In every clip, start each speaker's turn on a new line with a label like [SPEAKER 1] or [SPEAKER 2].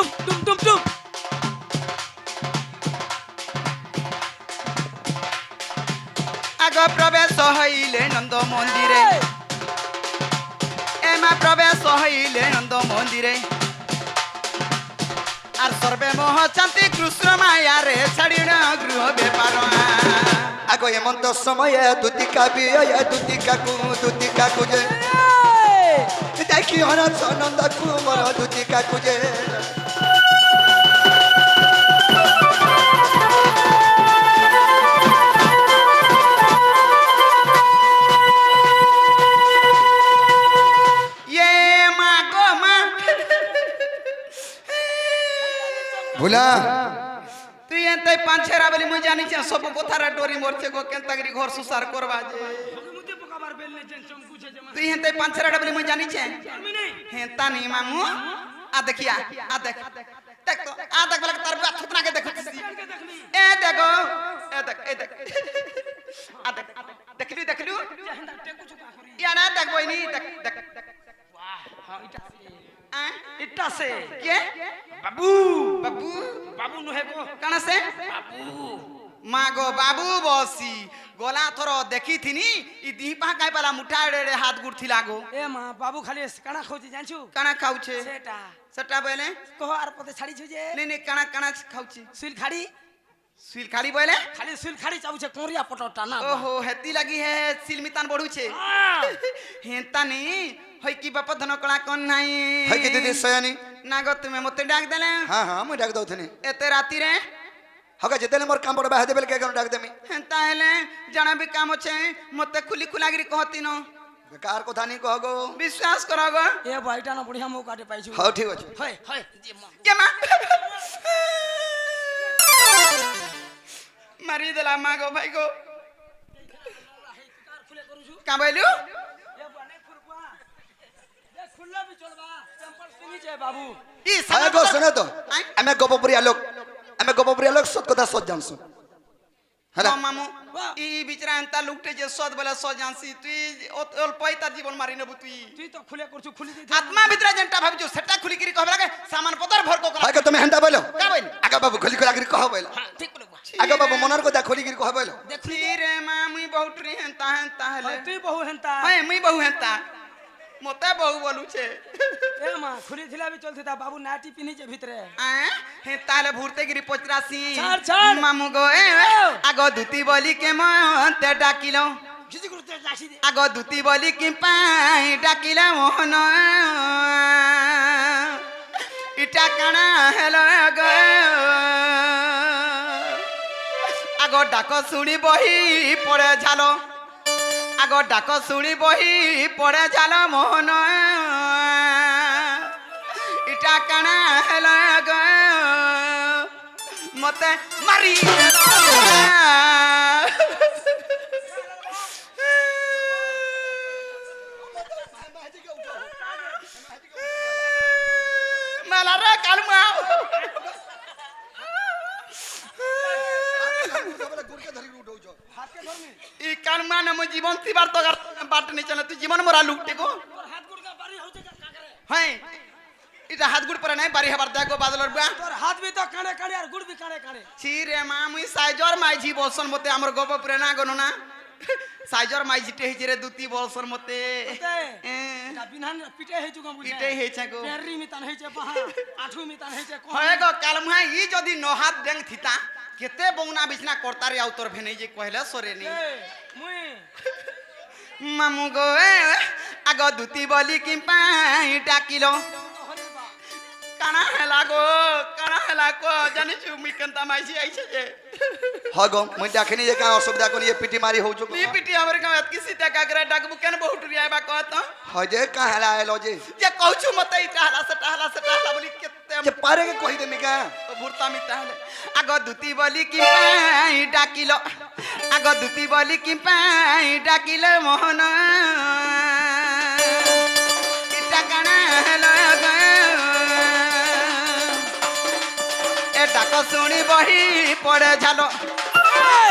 [SPEAKER 1] টুম টুম টুম টুম
[SPEAKER 2] আগ প্রবেশ হইলে নন্দ মন্দিরে এমা প্রবেশ হইলে নন্দ মন্দিরে আর সর্বে মোহ শান্তি কৃষ্ণ মায়ারে ছাড়িণ গৃহ বেপার
[SPEAKER 3] আগে এমন্ত সময়ে দুতিকা বিয়ে দুতিকা কুজে দেখি হরস নন্দ কুমার দুতিকা কুজে ভুলা
[SPEAKER 2] তুই এতে পাঁচেরা বলি মুই জানি সব কথারে ডরি মরছে গো কেনতাগরি ঘর সুসার করবা যে তুই এতে পাঁচেরা বলি মুই জানিছে হ্যাঁ তানি মামু আ দেখিয়া আ দেখ দেখ তো আ দেখ বলে তার বাত থুতনাকে দেখছিস এ দেখো এ দেখ আ দেখ দেখলু ইয়া না দেখ বইনি দেখ দেখ বাহ হ্যাঁ এটা সে কে বাবু বাবু বাবু নহে গো কানা সে বাবু মা গো বাবু বসি গলা থর দেখিথিনি ই দিপা কাই পালা মুঠাড়ে হাত গুড়থিলা গো
[SPEAKER 1] এ মা বাবু খালি কানা খাউছি জানছু
[SPEAKER 2] কানা খাউছে
[SPEAKER 1] সেটা
[SPEAKER 2] সেটা বলে
[SPEAKER 1] কহ আর পথে ছাড়িছু যে
[SPEAKER 2] নে নে কানা কানা খাউছি
[SPEAKER 1] সুইল খাড়ি
[SPEAKER 2] সুইল খালি বলে
[SPEAKER 1] খালি সুইল খাড়ি চাউছে কোরিয়া পটটা না
[SPEAKER 2] ওহো হেতি লাগি হে সিলমিতান বড়ুছে হেতানি হই কি বাপ ধন কলা কোন নাই
[SPEAKER 3] হয় কি দিদি সয়ানি
[SPEAKER 2] না গো তুমি মতে ডাক দেলে
[SPEAKER 3] হ্যাঁ হ্যাঁ মুই ডাক দউথনি
[SPEAKER 2] এতে রাতি রে
[SPEAKER 3] হকা যেতেলে মোর কাম পড় বাহে দেবেল কে কোন ডাক দেমি
[SPEAKER 2] তাহলে জানা বি কাম আছে মতে খুলি খুলাগিরি কহতিন
[SPEAKER 3] বেকার কথা নি কহ গো
[SPEAKER 2] বিশ্বাস কর গো
[SPEAKER 1] এ ভাইটা না বড়িয়া মৌ কাটে পাইছু
[SPEAKER 3] হও ঠিক আছে
[SPEAKER 1] হয় হয় যে মা
[SPEAKER 2] কে মা মারি দেলা মা গো ভাই গো কা বইলু
[SPEAKER 1] এ বনে ফুরপা এ খুললা বি চলবা চম্পল কিনি যে বাবু
[SPEAKER 2] ই
[SPEAKER 3] হয় গো শুনে তো আমি গোপপুরিয়া লোক সত কথা সত জানছু হলা
[SPEAKER 2] মামু ই বিচরা এন্তা লুকটে যে সদ বলে সদ জানসি তুই অল্পই তার জীবন মারি নেবু তুই
[SPEAKER 1] তুই তো খুলে করছু খুলি দে
[SPEAKER 2] আত্মা ভিতরে যেটা ভাবিছো সেটা খুলি কিরি কহবে লাগে সামান পতর ভর কো
[SPEAKER 3] হয় গো তুমি হেন্তা বলো
[SPEAKER 2] কা বইল
[SPEAKER 3] আগা বাবু খলি খলা গিরি কহ বলো
[SPEAKER 1] ঠিক বলে
[SPEAKER 3] আগা বাবু মনার কথা খলি গিরি কহ বলো
[SPEAKER 2] দেখলি রে মা মুই বহুত রে হেনতা হেনতা হেলে
[SPEAKER 1] তুই বহু হেনতা
[SPEAKER 2] হয় মুই বহু হেনতা মতে বহু বলুছে
[SPEAKER 1] এ মা খুলি থিলা বি চলতে তা বাবু নাটি পিনি যে ভিতরে
[SPEAKER 2] হে তাহলে ভুরতে গিরি পচরাসি
[SPEAKER 1] ছাড়, ছাড়।
[SPEAKER 2] মামু গো আগ দুতি বলি কে মতে ডাকিল
[SPEAKER 1] জিজি করতে লাসি দে
[SPEAKER 2] আগ দুতি বলি কি পাই ডাকিল মোহন ইটা কানা হেল গো আগ ডাক শুনি বহি পড়ে ঝাল আগ ডাক শুনি বহি পড়ে ঝাল মোহন ইটা কানা হেল গো মতে মারি মেলা রে কালমা ই কালমা না মো জীবন তিবার তো বাট নি চলে তুই জীবন মোরা লুকটে গো
[SPEAKER 1] তোর হাত গুড় বাড়ি হচ্ছে কাকারে
[SPEAKER 2] হ্যাঁ এটা হাত গুড় পরে নাই বাড়ি হবার দেখো বাদলর বুয়া
[SPEAKER 1] তোর হাত বি তো কানে কানে আর গুড় বি কানে কানে
[SPEAKER 2] ছি রে মা মুই সাইজর মাইঝি বলছন মতে আমার গোপপুরে না গনো না সাইজর মাইঝিটে হইছে রে দুতি বলছন মতে
[SPEAKER 1] এটা বিনান পিটে হেজু গম বুঝে
[SPEAKER 2] পিটে হইছে গো
[SPEAKER 1] পেরি মিতান হেছে পাহা আঠু মিতান হেছে কোন
[SPEAKER 2] হয় গো কালমা ই যদি নহাত ডেং থিতা কেতে বউনা বিছনা করতারে আউতর ভেনেই যে কইলে সরেনি
[SPEAKER 1] মুই
[SPEAKER 2] মামু গো আগ দুতি বলি কি পাই ডাকিল কানা হেলা কো জানিছু মুই কেনতা মাইছি আইছে যে
[SPEAKER 3] হয় গো মুই দেখনি যে কা অসুবিধা কোন ইয়ে পিটি মারি হউছো
[SPEAKER 2] নি পিটি हमर का अत किसी तक अगर डाकबु केन बहुत रियाबा कहत
[SPEAKER 3] হয় যে কা হেলা এলো যে
[SPEAKER 2] जे कहछु मते इटा हला सटा बोली केते
[SPEAKER 3] যে পারে কে কই দেমি কা
[SPEAKER 2] भूरता मिता हले आग दुती बोली कि पाई डाकिल आग दुती बोली कि पाई डाकिल मोहन इटा काना हेलो ग ए डाक सुनी बही पड़े झालो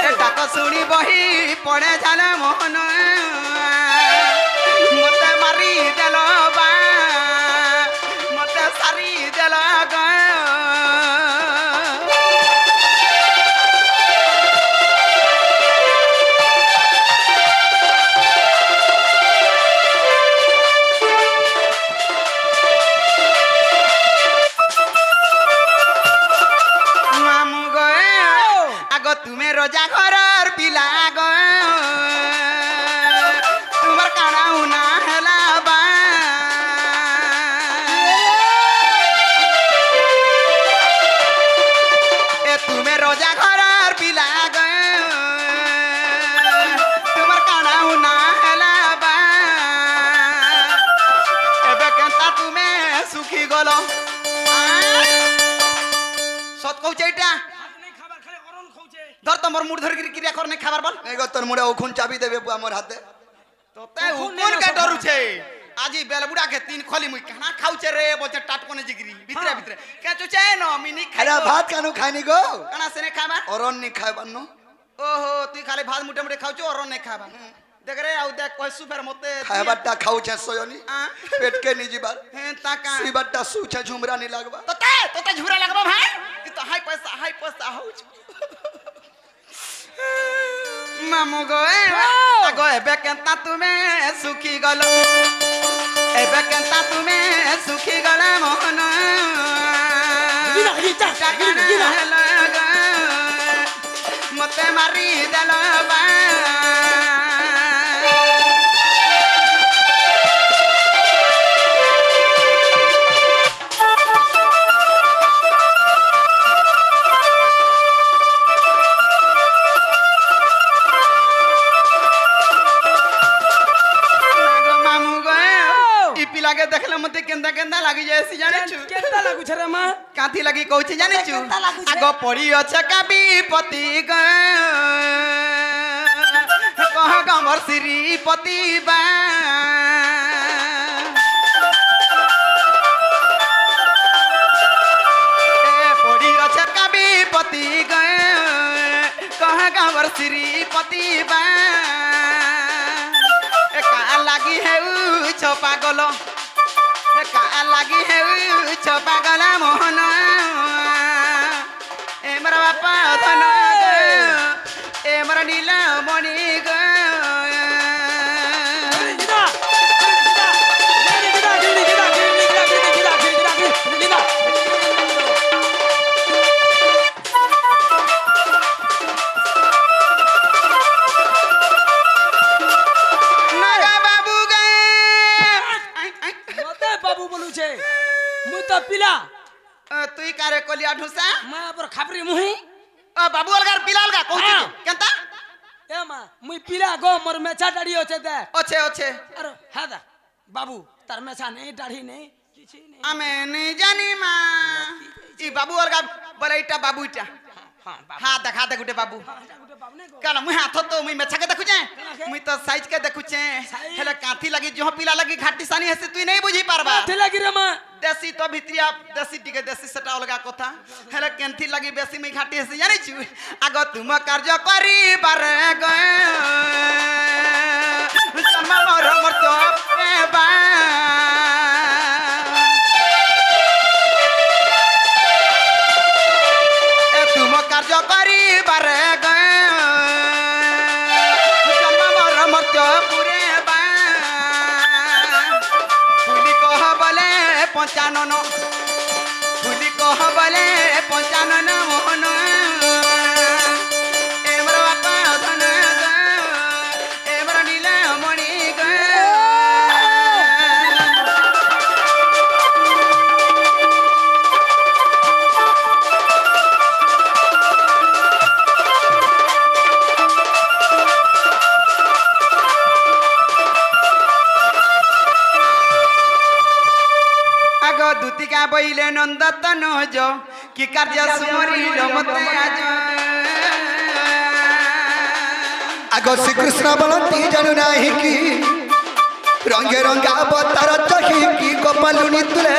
[SPEAKER 2] ए डाक सुनी बही पड़े झालो मोहन मते मारी देलो बा मते सारी देलो ग রোজা ঘরর পিলা গো তোমার কানাও না হেলা বা এ তুমি রোজা ঘরর পিলা গো তোমার কানাও না হেলা বা এবে কেনতা তুমি সুখী গল সত কৌছে এটা
[SPEAKER 1] ভাত নেই খাবার খালি অরণ খাউছে
[SPEAKER 2] ধর তোমার মুড় ধরে ক্রিয়া কর নাই খাবার বল
[SPEAKER 3] এই গো তোর মুড়ে ওখুন চাবি দেবে আমার হাতে
[SPEAKER 2] তোতে উপর কে ডরুছে আজি বেলবুড়া কে তিন খলি মুই খানা খাউছে রে বলছে টাটকনে জিগরি ভিতরে ভিতরে কে চুছে ন মিনি খাই
[SPEAKER 3] আরে ভাত কেন খাইনি গো
[SPEAKER 2] কানা সেনে খাবার
[SPEAKER 3] অরণ নি খাইবার ন
[SPEAKER 2] ওহো তুই খালি ভাত মুটে মুটে খাউছো অরণ নাই খাবার দেখ রে আউ দেখ কই সুফের মতে
[SPEAKER 3] খাইবারটা খাউছে সয়নি
[SPEAKER 2] আ?
[SPEAKER 3] পেটকে নি জিবার
[SPEAKER 2] হ্যাঁ তাকা
[SPEAKER 3] সুইবারটা সুছে ঝুমরা নি লাগবা
[SPEAKER 2] তোতে ঝুরা লাগবো ভাই তুই তো হাই পয়সা হউছ মামু গো গো এবে কেনতা তুমি সুখী গল এবে কেনতা তুমি সুখী গল মোহন মতে মারি দেল বা লাগে দেখলে মতে কেন্দা কেন্দা লাগি যায়ছি জানিছু
[SPEAKER 1] কেনতা লাগুছে রে মা
[SPEAKER 2] কাঁথি লাগি কইছি জানিছু
[SPEAKER 1] কেনতা লাগুছে?
[SPEAKER 2] আগ পড়ি আছে কাবি পতি গ কহ গমর শ্রীপতি বা এ পড়ি আছে কাবি পতি গ কহ গমর শ্রীপতি বা এ কা লাগি হেউ ছ পাগল কা লাগি হেউছ পাগলা মোহন এমর বাপা ধন এমর নীল মণি গ
[SPEAKER 1] বাবু বলুছে মুই তো পিলা
[SPEAKER 2] তুই কারে কলিয়া ঢুসা
[SPEAKER 1] মা পর খাবরি মুহি
[SPEAKER 2] বাবু অলগার পিলা অলগা কইছি কেনতা
[SPEAKER 1] এ মা মুই পিলা গো মোর মেছা দাড়ি আছে দেখ
[SPEAKER 2] আছে আছে
[SPEAKER 1] আরে হ্যাঁ দা বাবু তার মেছা নেই দাড়ি নেই কিছু নেই
[SPEAKER 2] আমি নেই জানি মা ই বাবু অলগা বলে এটা বাবু এটা
[SPEAKER 1] হ্যাঁ বাবু
[SPEAKER 2] হ্যাঁ দেখা দেখ গুটে বাবু
[SPEAKER 1] এটা গুটে বাবু নেই গো
[SPEAKER 2] কারণ মুই হাত তো মুই মেছাকে দেখুছে
[SPEAKER 1] কেনাকে?
[SPEAKER 2] মুই তো সাইজ কে দেখুছে
[SPEAKER 1] সাইজ?
[SPEAKER 2] হেলে কাঁথি লাগি জহ পিলা লাগি ঘাটি সানি হেসে তুই নাই বুঝি পারবা
[SPEAKER 1] কাঠে লাগি রে মা
[SPEAKER 2] দেশি তো ভিতরিয়া দেশি টিকে দেশি সেটা অলগা কথা হেলে কেনথি লাগি বেশি মুই ঘাটি হেসে জানিছু আগ তুম কার্য করিবার গে জন্ম মর মর তো পেবা এ তুম কার্য করিবার গে জন্ম মর মর তো পুরেবা ফুলি কহ বলে পঞ্চানন ফুলি কহ বলে পঞ্চানন মোহন এমর বাপা ধন গ এমর নীল মণি গ আগ দুতিকা বইলে নন্দতন জ কি কার্য সুমরিল মতে আজ
[SPEAKER 3] আগ শ্রীকৃষ্ণ বলতি জানু নাহি কি রঙে রঙে অবতার চহি কি গোপালুনি তুলে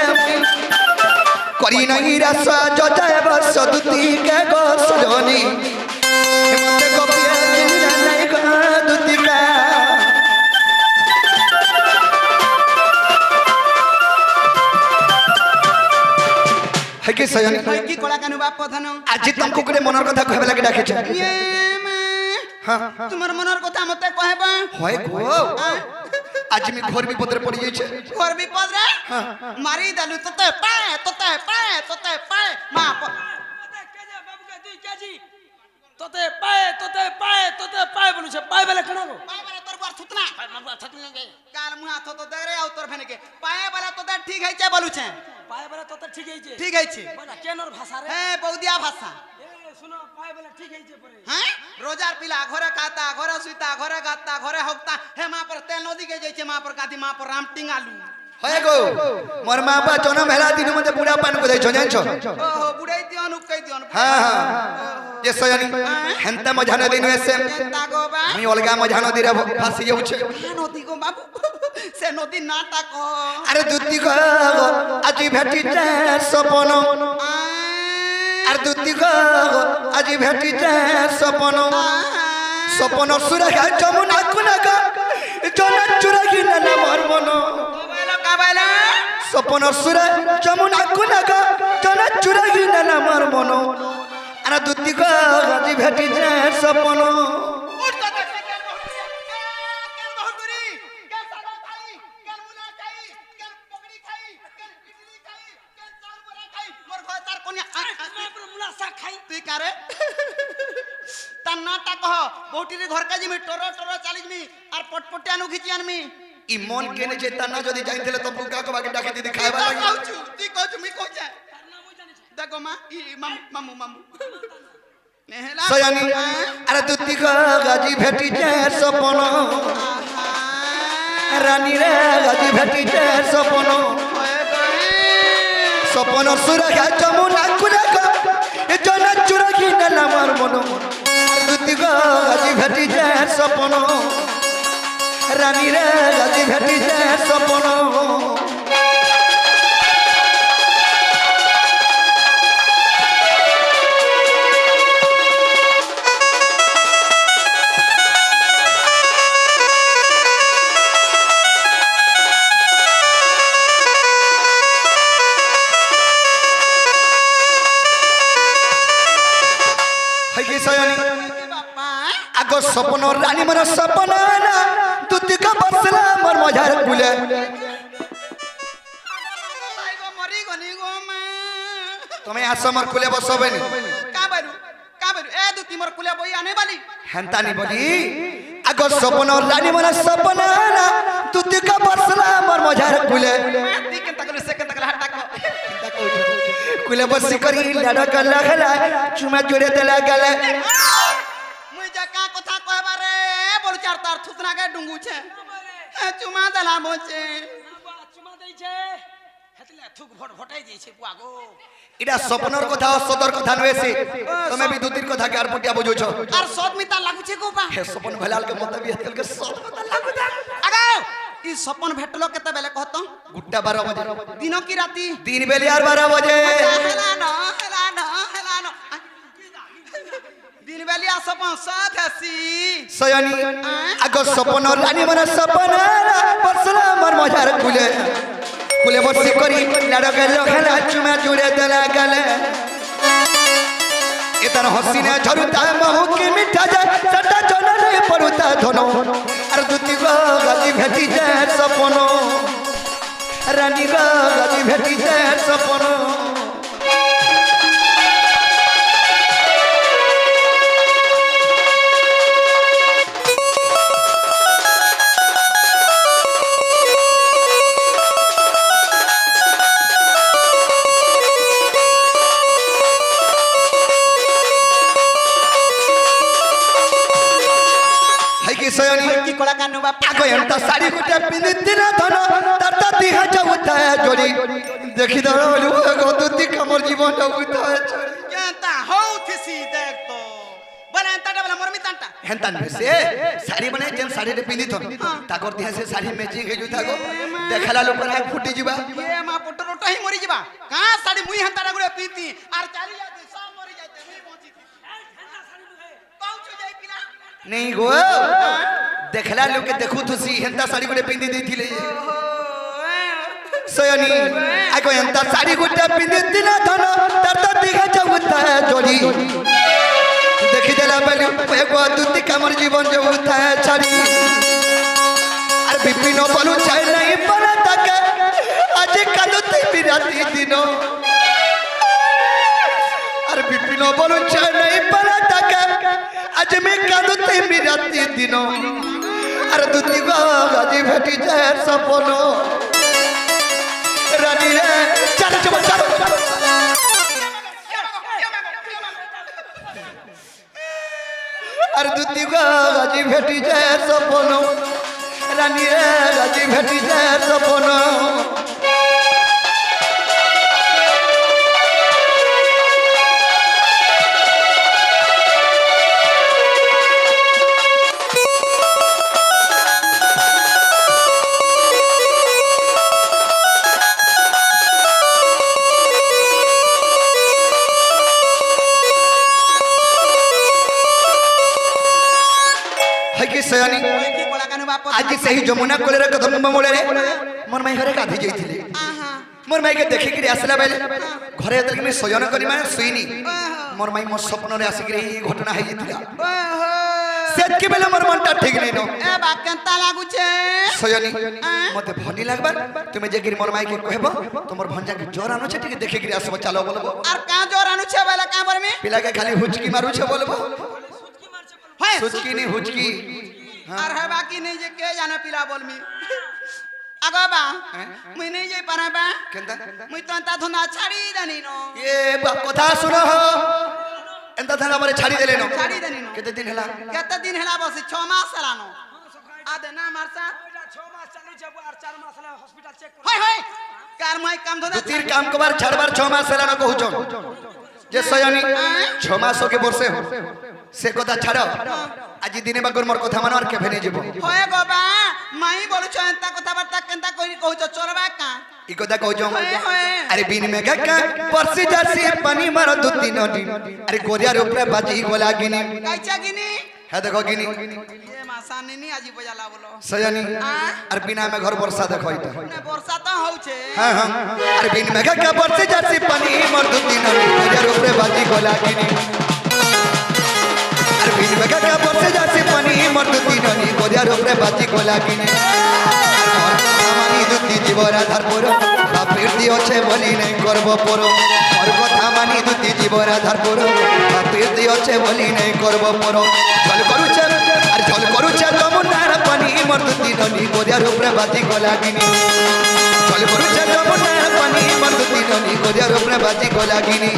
[SPEAKER 3] করি নাই রাস জয় বর্ষ দুতিকে গো সজনি মতে গোপিয়ে চিনি নাই গো দুতিকা হেকি সয়নি
[SPEAKER 2] হই কি কলা কানু বাপ ধন
[SPEAKER 3] আজি তমকু করে মনের কথা কহবে লাগে ডাকেছে
[SPEAKER 2] তোমার মনের কথা মতে কহেবা
[SPEAKER 3] হয় গো আজ আমি ঘোর বিপদে পড়ে যাইছে
[SPEAKER 2] ঘর বিপদ রে মারি দেলু তোতে পায় মা
[SPEAKER 1] কেজি বাবুকে 2 কেজি তোতে পায়ে বলুছে পায়ে বেলে কেন গো
[SPEAKER 2] পায়ে বেলা তোর বার থুতনা কাল মুহা থত দেরে আউ তোর ফেনে কে পায়ে বেলা তোদের ঠিক হইছে বলুছে
[SPEAKER 1] পায়ে বেলে তোতে ঠিক হইছে
[SPEAKER 2] ঠিক হইছে
[SPEAKER 1] বলা কেনর ভাষা রে
[SPEAKER 2] হ্যাঁ বৌদিয়া ভাষা
[SPEAKER 1] এ শুনো পায়ে বেলে ঠিক হইছে পরে
[SPEAKER 2] হ্যাঁ রোজার পিলা ঘরে খাতা ঘরে সুইতা ঘরে গাতা ঘরে হকতা হে মা पर তেল নদী কে যাইছে মা पर গাদি মা पर রামটিং আলু
[SPEAKER 3] হয়ে গো মোর মা বাবা জনম হেলা দিন মতে বুড়া পান কো দেছো জানছো
[SPEAKER 2] ওহো বুড়াই দিয়ন উকাই দিয়ন
[SPEAKER 3] হ্যাঁ হ্যাঁ যে সয়ানি হেনতা মজা নদী নু এসে
[SPEAKER 2] কেনতা গো বা
[SPEAKER 3] আমি অলগা মজা নদী রে ফাসি যাউছে
[SPEAKER 2] নদী গো বাবু সে নদী নাটা ক
[SPEAKER 3] আরে দুতি গো আজি ভেটিতে সপন আর দুতি গো আজি ভেটিতে সপন সপন সুরা গা যমুনা কুনাগা জনা চুরা গিনা না মোর মন
[SPEAKER 2] কাবাইলা
[SPEAKER 3] সপন সুরা যমুনা কুনাগা জনা চুরা গিনা না মোর মন আর দুতি গো আজি ভেটিতে সপন
[SPEAKER 2] উঠতা দেখে কেন বহুতরি কেন সাদা খাই কেন মুলা খাই কেন পকড়ি খাই কেন ইডলি খাই কেন চাল বড়া খাই মোর ঘর তার কোনিয়া
[SPEAKER 1] মুলা শাক খাই
[SPEAKER 2] তুই কারে তার নাটা কহ বউটির ঘর কাজি মি টরো টরো চালিজমি আর পটপটে আনু ঘিচি আনমি
[SPEAKER 3] ই মন কেনে যে তানা যদি যাইতেলে তো বুকা কো বাকি ডাকে দিদি খাইবা
[SPEAKER 2] তুই
[SPEAKER 3] লাগি
[SPEAKER 2] কইছু তুই কইছু মি কইছে
[SPEAKER 1] তার নাম ওই জানিস
[SPEAKER 2] দেখো মা ই মামু মামু নেহলা
[SPEAKER 3] সয়ানি আরে দুতি গো গাজি ভেটিতে সপন রানী রে গাজি ভেটিতে সপন সপন সুরা গা যমুনা কুনাগা জনা চুরা গিনা না মোর মন দুতি গো গাজি ভেটিতে সপন রানী রে গাজি ভেটিতে সপন হইকি সয়ানি
[SPEAKER 2] বাবা
[SPEAKER 3] আগো সপন রানী মোর সপন না দুতি গো বসলা মোর মজার কুলে
[SPEAKER 2] আই গো মরি গনি গো মা
[SPEAKER 3] তুমি আসো মোর কুলে বসবেনি
[SPEAKER 2] কাবারু এ দুতি মোর কুলে বই আনে বালি
[SPEAKER 3] হেন্তানি বলি আগো সপন রানী মোর সপন না দুতি গো বসলা মোর মজার কুলে
[SPEAKER 2] তুই কেনতা করে সে কেনতা করে হাত ডাকো
[SPEAKER 3] কুলে বসি করি লাডক লাগলা চুমা জুড়ে দেলা গলে
[SPEAKER 2] মুই যা কা কথা কহবারে বল চার তার থুতনা কে ডুঙ্গুছে চুমা দেলা বচে
[SPEAKER 1] চুমা দেইছে হেতলে থুক ভটাই দিয়েছে বুয়া গো
[SPEAKER 3] এটা স্বপ্নর কথা সদর কথা নয়েছে তুমি বি দুতির কথা কে আর পটিয়া বুঝুছ
[SPEAKER 2] আর সদ মিতা লাগুছে গো বা
[SPEAKER 3] হে স্বপ্ন ভেলাল কে মত বি হেতল কে সদ কথা লাগু
[SPEAKER 2] আগাও ই সপন ভেটলো কেতে বেলে কহত
[SPEAKER 3] গুট্টা 12 বজে
[SPEAKER 2] দিন কি রাতি
[SPEAKER 3] दिन बेले यार 12 बजे
[SPEAKER 2] হেলা ন দিন বেলিয়া সপন সাথ হাসি
[SPEAKER 3] सयानी आगो सपन रानी मन सपन बसला मर मजार कुले कुले बसी करी लाडक लखला चुमा जुड़े दला गले इतन हसीने झरुता महु की मिठा जा सटा जनले परुता धनो अर दुती गो गली भेटी जा सपन रानी गो गली भेटी जा सपन सयानी
[SPEAKER 2] কি কলা কানু বাপ
[SPEAKER 3] आगो एंता साड़ी गुटे पिंदिती ना धन ताता दिहा जाउता जोड़ी देखि दरो गो दुती कमर जीवन जाउता छोड़ी
[SPEAKER 2] কেনতা হউ থিসি দেখ তো বলে এন্তাটা বলে মরমি তান্তা
[SPEAKER 3] हेंता न से साड़ी बने जेन साड़ी रे पिंदी थन ताकर दिहा से साड़ी मैचिंग हे जुता गो देखला लोक ना फुटी जिबा
[SPEAKER 2] এ মা পট্ট রোটা হি মরি যাবা কা সাড়ি মুই হান্তাটা গুড়ে পিতি আর চালি যাতে সব মরি যাইতে মুই বঞ্চি পৌঁছ যাই পিলা
[SPEAKER 3] नहीं गो देखला लोक के देखु तुसी हेंता साड़ी गुटे पिंदी देथिले सयानी आगो एंता साड़ी गुटे पिंदी ना धन ताता दिहा जाउता जोड़ी देखि देला बेलु एगो दुती कमर जीवन जाउता छड़ी আর বিপিন বলু চাই নাই পরা তাকে আজ কালুতে বিরাতি দিন আর বিপিন বলু চাই নাই পরা তাকে দিন আর দুটি গো আজি ভেটি যায় সপন রানী রে চাল চল চাল আর দুটি গো আজি ভেটি যায় সপন রানী রে আজি ভেটি যায় সপন सयानी आज से ही जमुना कोले कदम मूल मोर माई घरे गाधी जाइए मोर माई के देखिक आसला बेले घरे जेतक शयन करी माने सुईनी मोर माई मोर स्वप्न रे आसिक घटना है सेतके बेले मोर मनटा ठीक नहीं नो
[SPEAKER 2] ए बा केनता लागु छे
[SPEAKER 3] सयानी मते भनी लागबा तुमे जे गिर मोर माई के कहबो तोमर भंजा के जोर आनो छे ठीक देखिक आसबो चलो बोलबो
[SPEAKER 2] और का जोर आनु छे बेला का बर में
[SPEAKER 3] पिला के खाली हुचकी मारू छे बोलबो
[SPEAKER 2] है
[SPEAKER 3] हुचकी नहीं हुचकी
[SPEAKER 2] और है बाकी नहीं जे के जाने पिला बोल मी आगो बा मुई नहीं जे पारा बा
[SPEAKER 3] केनता
[SPEAKER 2] मुई तो अंता धुना छाड़ी दनी नो
[SPEAKER 3] ये कथा सुनो हो एंता थाना मारे छाड़ी देले नो
[SPEAKER 2] छाड़ी दनी नो
[SPEAKER 3] केते दिन हला
[SPEAKER 2] बस 6 मास सलानो आदे ना मारसा
[SPEAKER 1] 6 मास चालू छे और 4 मास ला हॉस्पिटल चेक कर
[SPEAKER 2] होय होय कार माई काम धंधा
[SPEAKER 3] तीर काम को बार छाड़बार 6 मास हला न कहू जे सयानी 6 मास के वर्षे हो से कथा छाड़ आज दिने बागर मोर कथा मानवार के भेने जीवो
[SPEAKER 2] होय गो बा माई बोलु छ एंता कथा बार्ता केनता कहि कहू छ चोरबा का
[SPEAKER 3] ई कथा कहू छ
[SPEAKER 2] होय
[SPEAKER 3] अरे बिन में गक्का परसी जासी पानी मार दु तीन दिन अरे कोरिया रे ऊपर बाजी गोला गिनी
[SPEAKER 2] कैचा गिनी
[SPEAKER 3] है देखो गिनी
[SPEAKER 2] ये मासानी नी आजी बजाला बोलो
[SPEAKER 3] सयानी अरे बिना में घर वर्षा देखो इता
[SPEAKER 2] ने वर्षा तो होउ छे
[SPEAKER 3] हां हां अरे बिन में गक्का परसी जासी पानी मार दु तीन दिन कोरिया रे ऊपर बाजी गोला गिनी अरे बिन में गक्का परसी जासी पानी मार दु तीन दिन कोरिया रे ऊपर बाजी गोला गिनी দুতি জীবর আধার পর বাপীর্তি আছে বলি নাই করব পর মোর কথা মানি দুতি জীবর আধার পর বাপীর্তি আছে বলি নাই করব পর জল করুছে আর জল করুছে যমুনার পানি মোর দুতি ননি গরিয়ার উপরে বাতি গলাগিনি জল করুছে যমুনার পানি মোর দুতি ননি গরিয়ার উপরে বাতি গলাগিনি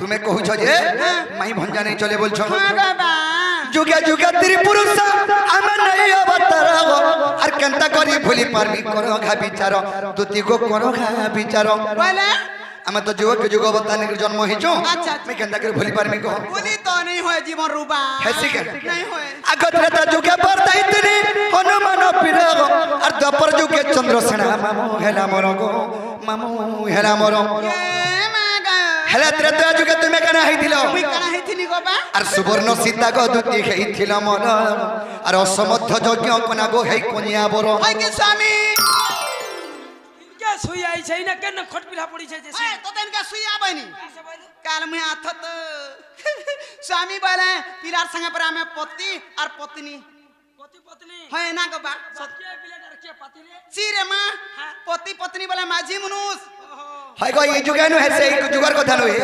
[SPEAKER 3] তুমি কহুছ যে মাই ভঞ্জা নেই চলে বলছো যুগে যুগে ত্রিপুরুষ আমি নাই অবতার আর কেনতা করি ভুলি পারবি করো ঘা বিচার দুতি গো করো ঘা বিচার
[SPEAKER 2] बोले
[SPEAKER 3] আমি তো যুগ যুগ অবতার জন্ম হইছো
[SPEAKER 2] अच्छा
[SPEAKER 3] আমি কেনতা করে ভুলি পারবি কহ
[SPEAKER 2] बोली तो नहीं होए जीवन रूबा
[SPEAKER 3] হেসি কে
[SPEAKER 2] नहीं होए
[SPEAKER 3] আগত রেতা যুগে বর্তাইতনি হনুমান পীর আর দ্বাপর যুগে চন্দ্রসেনা মামু হেলা মর গো মামু হেলা মর
[SPEAKER 2] ये मागा
[SPEAKER 3] হেলা ত্রেতা যুগে তুমি কেন হইছিল
[SPEAKER 2] मुई कना हेथिनी गो बा
[SPEAKER 3] আর সুবর্ণ সীতা গো দুতি হইছিল মর আর অসমর্থ যজ্ঞ কোনা গো হেই কোনিয়া বর
[SPEAKER 2] होय के स्वामी
[SPEAKER 1] के सुई आई छै ना केन खटपिला पड़ी छै जे
[SPEAKER 2] ओए तो तन का सुई आबैनी काल में हाथ तो स्वामी बोले पिलार संगे पर में पति और पत्नी
[SPEAKER 1] पति पत्नी
[SPEAKER 2] है ना गो बा
[SPEAKER 1] सत्य पिला के पति रे
[SPEAKER 2] सिरे मां पति पत्नी बोले माझी मनुष
[SPEAKER 3] হাই গো এই যুগে নো হেসে এই যুগর কথা নই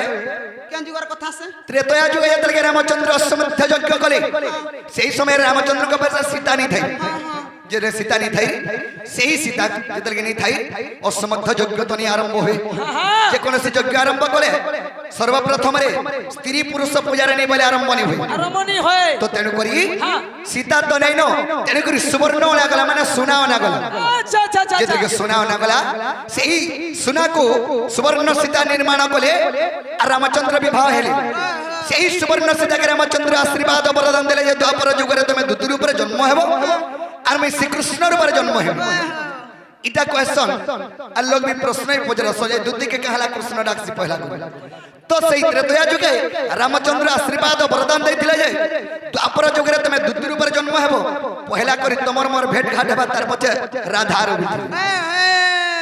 [SPEAKER 2] কেন যুগর কথা সে
[SPEAKER 3] ত্রেতয়া যুগে যেতলকে রামচন্দ্র অশ্বমেধ যজ্ঞ কলে সেই সময় রামচন্দ্র কে পাশে সীতা নি থাই जे रे सीता नहीं थाई सही सीता जेतल के नहीं थाई असमर्थ यज्ञ तो नहीं आरंभ हुए जे कोन से यज्ञ आरंभ कले सर्वप्रथम रे स्त्री पुरुष पूजा रे नहीं बोले आरंभ नहीं हुए
[SPEAKER 1] आरमनी होय
[SPEAKER 3] तो तेनु करी सीता तो नहीं नो तेनु करी सुवर्ण ओना गला माने सोना ओना गला
[SPEAKER 1] अच्छा अच्छा अच्छा
[SPEAKER 3] जेतल के सोना ओना गला सही सोना को सुवर्ण सीता निर्माण कले आ रामचंद्र विवाह हेले सही सुवर्ण सीता के रामचंद्र आशीर्वाद वरदान देले जे द्वापर युग रे तमे दूत रूप रे जन्म हेबो और मैं श्री कृष्ण रूप रे जन्म हेबो इटा क्वेश्चन आ लोग भी प्रश्न ही पूछ रहा जे दूती के कहला कृष्ण डाकसी पहला तो सही त्रेतया जुगे रामचंद्र आशीर्वाद वरदान देथिले जे द्वापर युग रे तमे दूत रूप रे जन्म हेबो पहला करी तमर मोर भेट घाट हेबा तार पछे राधा रो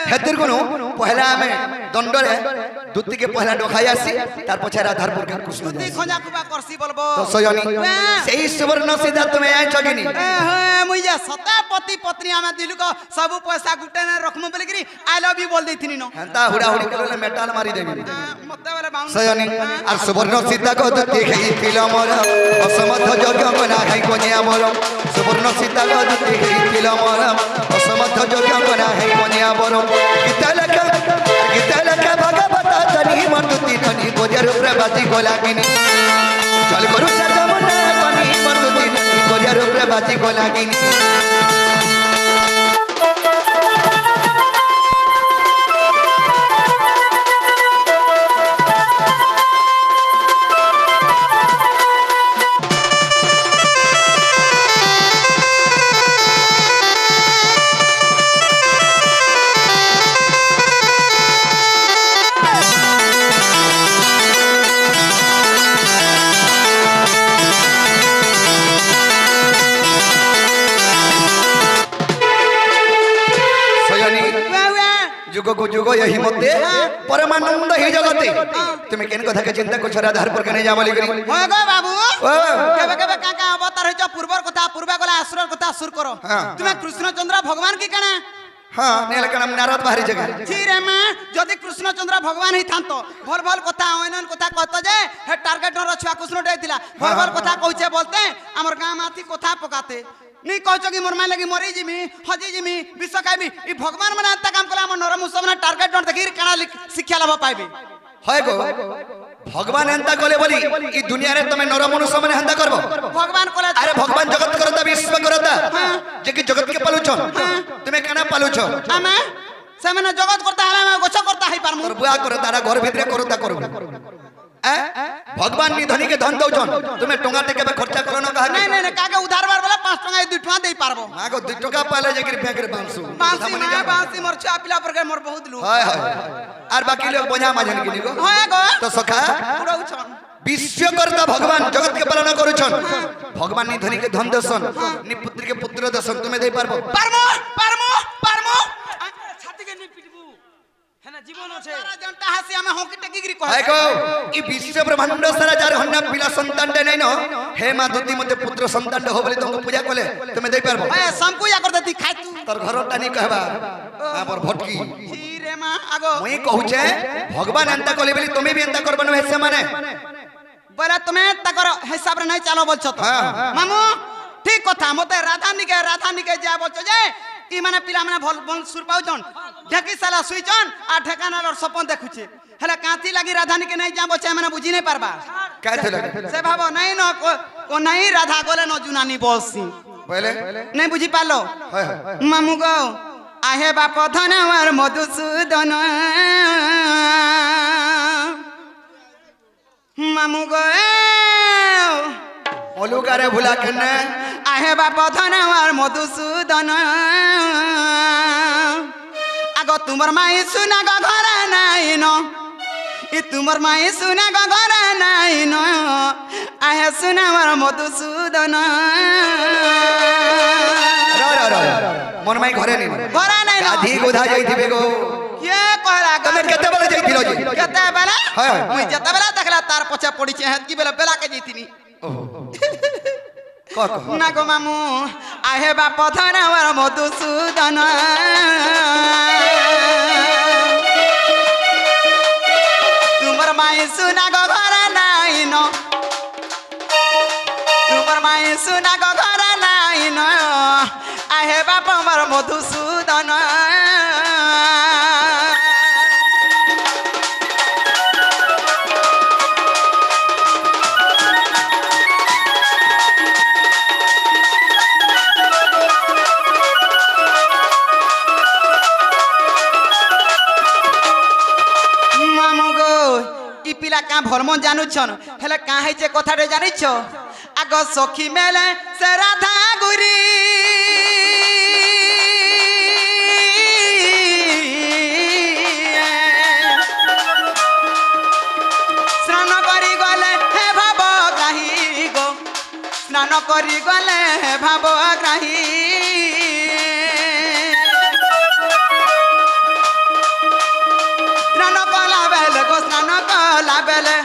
[SPEAKER 3] हेतिर कोनो पहला हमें दंड रे दूती के पहला डोखाई आसी तार पछे राधारपुर का कृष्ण
[SPEAKER 2] दूती खोजा कुबा करसी बोलबो
[SPEAKER 3] तो सयनी सही सुवर्ण सीधा तुम्हें आइ छगिनी
[SPEAKER 2] मुई जे सता पति पत्नी हमें दिलु को सब पैसा गुटे ने रखमु बोली करी आई लव यू बोल देथिनी न
[SPEAKER 3] हंता हुड़ा हुड़ी करले मेटाल मारी देबी
[SPEAKER 2] मते वाले बाउन
[SPEAKER 3] सयनी और सुवर्ण सीता को दूती खेई पिला मोर असमर्थ यज्ञ बना है कोनिया मोर सुवर्ण सीता को दूती खेई पिला मोर असमर्थ यज्ञ बना है कोनिया मोर गीता लखा भगवत तनी मर्दुती तनी गोजर प्रभाती गोलागिनी चल करू सजमुना तनी मर्दुती तनी गोजर प्रभाती गोलागिनी जुग को जुग यही मते परमानंद ही जगते तुम्हें केन कथा के चिंता को छरा धार पर कने जा बोली करी
[SPEAKER 2] हो गो बाबू केबे केबे का अवतार होइछ पूर्वर कथा पूर्वा गला असुर कथा असुर करो तुम्हें कृष्णचंद्र भगवान की कने
[SPEAKER 3] हां नेल कणम नारद बाहरी जगह
[SPEAKER 2] छी रे मां जदी कृष्णचंद्र भगवान ही थांतो भल भल कथा ओनन कथा कहतो जे हे टारगेट न रछुआ कृष्ण देथिला भल भल कथा कहूचे बोलते हमर गां माथी कथा पकाते नहीं कहचो कि मोर मां लगी मरी जिमी हजी जिमी विश्व खाइबी ई भगवान मने अंता काम कला हमर नरम सबना टारगेट न देखि कणा शिक्षा लाभ पाइबी
[SPEAKER 3] होय गो भगवान एंता कले बोली ई दुनिया रे तमे नर मनुष्य माने हंता करबो
[SPEAKER 2] भगवान कले
[SPEAKER 3] अरे भगवान जगत करता विश्व करता जे कि जगत के पालुछो तुमे केना पालुछो
[SPEAKER 2] हमें से माने जगत करता हमें गोछ करता है पारमु
[SPEAKER 3] तोर बुआ करता रा घर भीतर करता करू भगवान नि धनी के धन दउछन तुमे टंगा टे के खर्चा करो न कहा
[SPEAKER 2] नहीं नहीं काके उधार बार वाला 5 टका 2 टका देई पारबो
[SPEAKER 3] आगो 2 टका पाले जे कि बैंक रे 500
[SPEAKER 2] बांसी मोर छा पिला पर के मोर बहुत लू
[SPEAKER 3] हाय हाय आर बाकी लोग बोझा माजन कि निगो
[SPEAKER 2] हाय गो
[SPEAKER 3] तो सखा
[SPEAKER 2] उड़ौछन
[SPEAKER 3] विश्वकर्ता भगवान जगत के पालन करूछन भगवान नि धनी के धन दसन नि पुत्र के पुत्र दसन तुमे दे पारबो
[SPEAKER 2] पारमो
[SPEAKER 1] छाती के नि पिटबू है ना जीवन আছে
[SPEAKER 2] सारा जनता हसी हमें होकी टेकी गिरी कह
[SPEAKER 3] हाय गो ई विश्व ब्रह्मांड सारा जार हन्ना पिला संतान दे नै न हे मां दुती मते पुत्र संतान हो बोले तुमको पूजा कले तुमे दे पारबो
[SPEAKER 2] ए सम पूजा कर देती खाइ तू
[SPEAKER 3] तोर घर टानी कहबा हमर भटकी
[SPEAKER 2] छी रे मां आगो
[SPEAKER 3] मुई कहूचे भगवान एंता कले बोली तुमे भी एंता करबनो हेसे माने
[SPEAKER 2] बोला तुम्हें तकर हिसाब रे नहीं चालो बोलछो तो मामू ठीक कथा मते राधा निके जा बोलछो जे ई माने पिला माने भल भल सुर पाउछन ढेकी साला सुइछन आ ठेकाना और सपन देखुछे हला कांती लागी राधा निके नहीं जा बोचे माने बुझी नहीं पारबा
[SPEAKER 3] कहथे लगे
[SPEAKER 2] से भाबो नहीं न को नहीं राधा गोले न जुनानी बोलसी
[SPEAKER 3] पहले
[SPEAKER 2] नहीं बुझी पालो मामू गो आहे बाप धनवर मधुसूदन मामू गो
[SPEAKER 3] ओलुगारे भुला खने
[SPEAKER 2] आहे बाप धनवर मधुसूदन आगो तुमर माई सुना गो घर नाई न ई तुमर माई सुना गो घर नाई न आहे सुनावर मधुसूदन
[SPEAKER 3] मन माई घरे नहीं
[SPEAKER 2] घर नाई न
[SPEAKER 3] गाधी गोधा जाइथिबे गो
[SPEAKER 2] के कहला
[SPEAKER 3] तमे केते बेला जाइथिलो जी
[SPEAKER 2] केते बेला
[SPEAKER 3] हां
[SPEAKER 2] मुई जते बेला देखला तार पछे पड़ी छे हेतकी बेला बेला के जइथिनी ना गो मामू आहे बाप धनवर मधुसूदन तुमर माई सुना गो घर नाई न तुमर माई सुना गो घर नाई নয়ন আহে বাপ আমার মধুসূদন পিলা কা ভরম জানুছন হেলে কা হইছে কথাটা জানিছ আগ সখী মেলে সে রাধা গুরি স্নান করি গলে হে ভাব গ্রাহী গো স্নান করি গলে হে ভাব গ্রাহী স্নান কলা বেলে গো স্নান কলা বেলে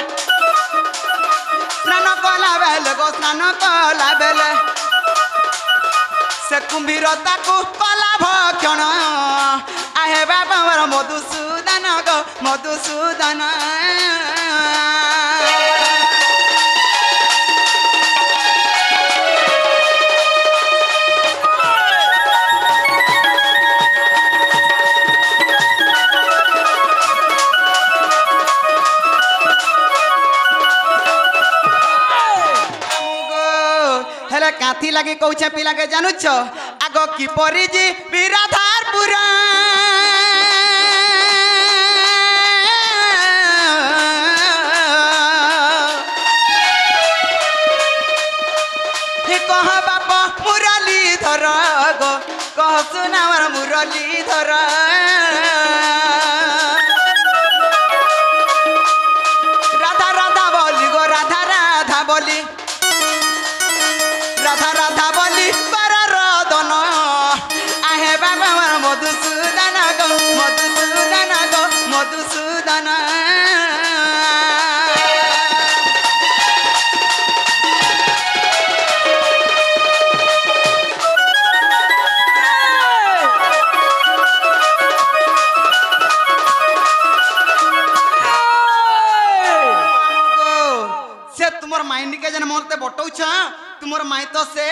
[SPEAKER 2] স্নান কলা বেলে গো স্নান কলা বেলে সে কুম্ভীর তাকু কলা ভক্ষণ আহে বাবা আমার মধুসূদন গো মধুসূদন হেলে কাথি লাগি কৌছে পিলাকে জানুছ আগ কিপরি জি বিরাধারপুর কহ বাপ মুরলী ধর গো কহ শুনা আমার মুরলী ধর রাধা রাধা বলি গো রাধা রাধা বলি রাধা রাধা বলি পর রদন আহে বাবা আমার মধুসূদন গো মধুসূদন গো মধুসূদন সে তোমার মাইন্ডকে যেন মরতে বটৌছ তোমার মাই তো সে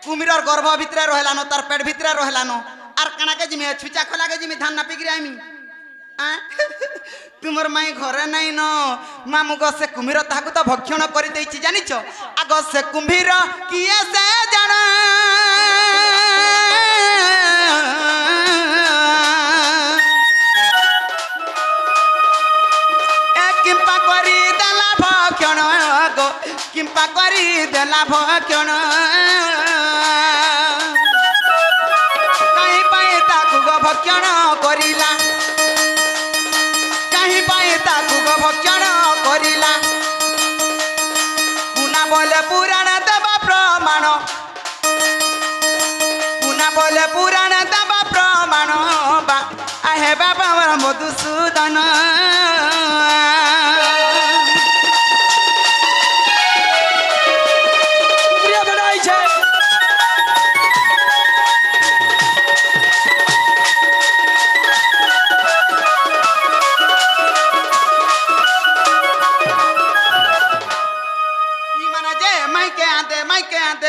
[SPEAKER 2] কুমিরর গর্ভ ভিতরে রহলানো তার পেট ভিতরে রহলানো আর কানাকে জিমি ছুচা খোলাকে জিমি ধান না পিগিরি আইমি তোমার মাই ঘরে নাই ন মামু গো সে কুমির তাহাকু তো ভক্ষণ করে দেইছি জানিছ আগ সে কুম্ভীর কিয়ে সে জানা কিম্পা করি দেলা ভক্ষণ গো কিম্পা করি দেলা ভক্ষণ কাহি পাই তাকু গো ভক্ষণ করিলা কাহি পাই তাকু গো ভক্ষণ করিলা কুনা বলে পুরাণ দেবা প্রমাণ কুনা বলে পুরাণ দেবা প্রমাণ বা আহে বাবা আমার মধুসূদন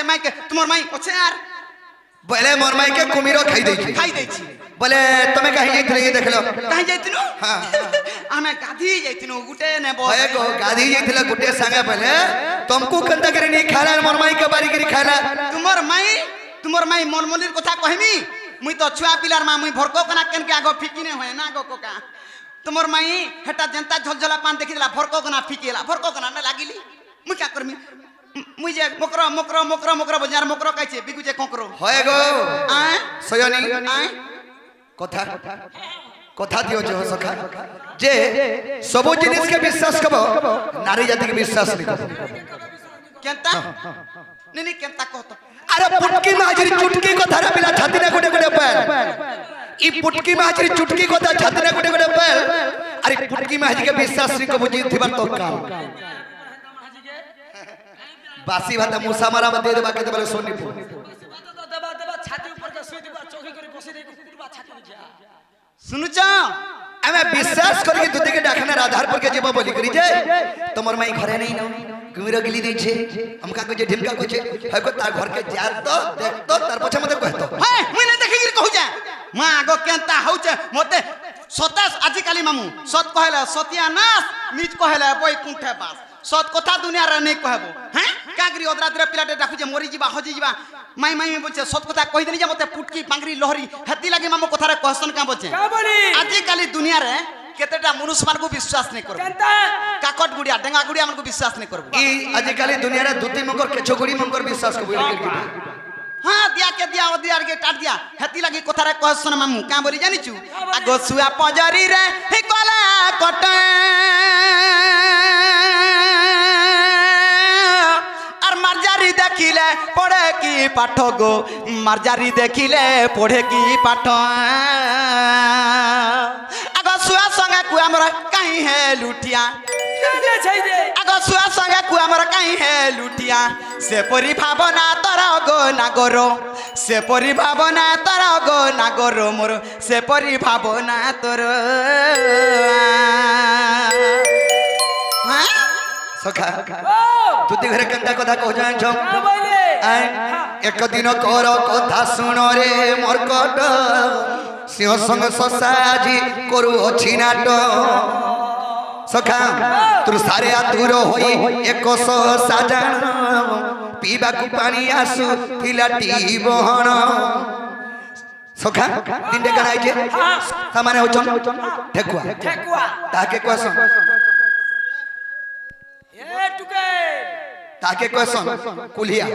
[SPEAKER 2] মাইকে তোমার মাই আছে আর
[SPEAKER 3] বলে মোর মাইকে কুমির খাই দেইছি বলে তুমি কাহি যাইছিলে কি দেখলো
[SPEAKER 2] কাহি যাইতিনু
[SPEAKER 3] হ্যাঁ
[SPEAKER 2] আমি গাধি যাইতিনু গুটে নেব
[SPEAKER 3] হয় গো গাধি যাইছিলে গুটে সাঙ্গে বলে তুমকু কেনতা করে নি খালা মোর মাইকে বারি করে খালা
[SPEAKER 2] তোমার মাই মলমলির কথা কহিমি মুই তো ছুয়া পিলার মা মুই ভরকো কনা কেনকে আগ ফিকিনে হয় না গো কোকা তোমার মাই হেটা জেনতা ঝলঝলা পান দেখিলা ভরকো কনা ফিকিলা ভরকো কনা না লাগিলি মুই কা করমি মুই যে মকরা মকরা মকরা মকরা বজার মকরা কাইছে বিগু যে ককরো
[SPEAKER 3] হয় গো
[SPEAKER 2] আয়
[SPEAKER 3] সয়নি
[SPEAKER 2] আয়
[SPEAKER 3] কথা কথা দিও যে সখা যে সব জিনিসকে বিশ্বাস করব নারী জাতিকে বিশ্বাস নি করব
[SPEAKER 2] কেনতা নেনি কেনতা কত
[SPEAKER 3] আরে পুটকি মাঝির চুটকি কথা রে বিলা ছাতি না গুটে গুটে পেল ই পুটকি মাঝির চুটকি কথা ছাতি না গুটে গুটে পেল আরে পুটকি মাঝিকে বিশ্বাস নি করব জি থিবার তো কাল বাসি ভাত মুসা মারা মধ্যে দেবা কেতে বলে সোনি
[SPEAKER 1] দেবা ছাতি উপর কে শুই দিবা চৌকি করে বসে দেই কুকুরবা ছাতি যা
[SPEAKER 2] শুনুছ
[SPEAKER 3] আমি বিশ্বাস করি দুদিকে ডাকনা রাধারপুর কে যাব বলি করি যে তোমার মাই ঘরে নেই না कुमिर गिली देछे हमका को जे ढिमका को छे है को तार घर के जा तो देख तो तार पछे मते कहतो
[SPEAKER 2] हाय मुई ना देखि कहू जा मां आगो केनता होचे मते सतास आजि काली मामू सत कहला सत्यानाश नीच कहला बई कुंठे बास सत कथा दुनिया रे नै कहबो हैं कागरी ओदरातिर पिलाटे डाकू जे मरि जीवा हजी जीवा माई माई बोलछे सत कथा कहि देली जे मते पुटकी पांगरी लहरी हेती लागि मामू कथा रे क्वेश्चन का बोलछे
[SPEAKER 1] का बोली
[SPEAKER 2] आजि काली दुनिया रे केतेटा मनुष्य मान को विश्वास नै करबो
[SPEAKER 1] केनता
[SPEAKER 2] काकट गुड़िया डेंगा गुड़िया मन को विश्वास नै करबो
[SPEAKER 3] ई आज काली दुनिया रे दुती मगर के छोकरी मगर विश्वास को बोल
[SPEAKER 2] हाँ दिया के दिया ओ दिया के काट दिया हेती लागि कथा रे क्वेश्चन मामू का बोली जानि छु आगो सुआ पजरी रे हे कला कट और मारजारी देखिले पढ़े की पाठ गो मारजारी देखिले पढ़े की पाठ आगो सुआ संगे कु हमर काई है लुटिया
[SPEAKER 1] केने छै जे
[SPEAKER 2] आगो सुआ संगे कु हमर काई है लुटिया से परि भावना तर गो नागरो से परि भावना तर गो नागरो मोर से परि भावना तोर हां
[SPEAKER 3] सखा
[SPEAKER 1] ओ
[SPEAKER 3] तुती घरे कंदा कथा कह जान छ
[SPEAKER 1] का बोले
[SPEAKER 3] एक दिन कर कथा सुन रे मरकट सिंह संग ससाजी करू अछि नाट सखा तुर सारे आतुर होई एक साजान पीबा को पानी आसु थिलाटी बहन सखा दिन देखा नाइ जे सामाने होचन ठेकुआ
[SPEAKER 1] ठेकुआ
[SPEAKER 3] ताके क्वेश्चन
[SPEAKER 1] ए टुके
[SPEAKER 3] ताके क्वेश्चन कुलिया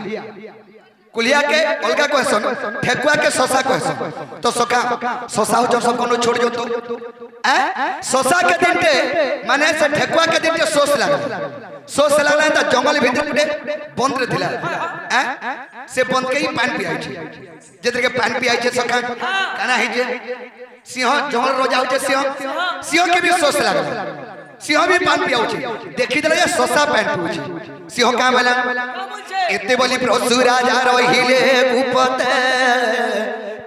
[SPEAKER 3] कुलिया के अलगा क्वेश्चन ठेकुआ के ससा क्वेश्चन तो सखा ससा हो जब सब कोनो छोड़ जो तू ससा के दिनटे माने से ठेकुआ के दिनटे सोस लागला त जंगल भीतर गुटे बंद थिला से बंद के ही पानी पियाई छे जेतर के पानी पियाई छे सखा काना है जे सिंह जंगल रोजा होचे सिंह के भी सोस लागला सिंह भी पानी पियाउ छे देखि देले ससा पानी पिउ छे सिंह का भेला
[SPEAKER 1] का बोलछे
[SPEAKER 3] एते बोली प्रसु राजा रहिले कुपते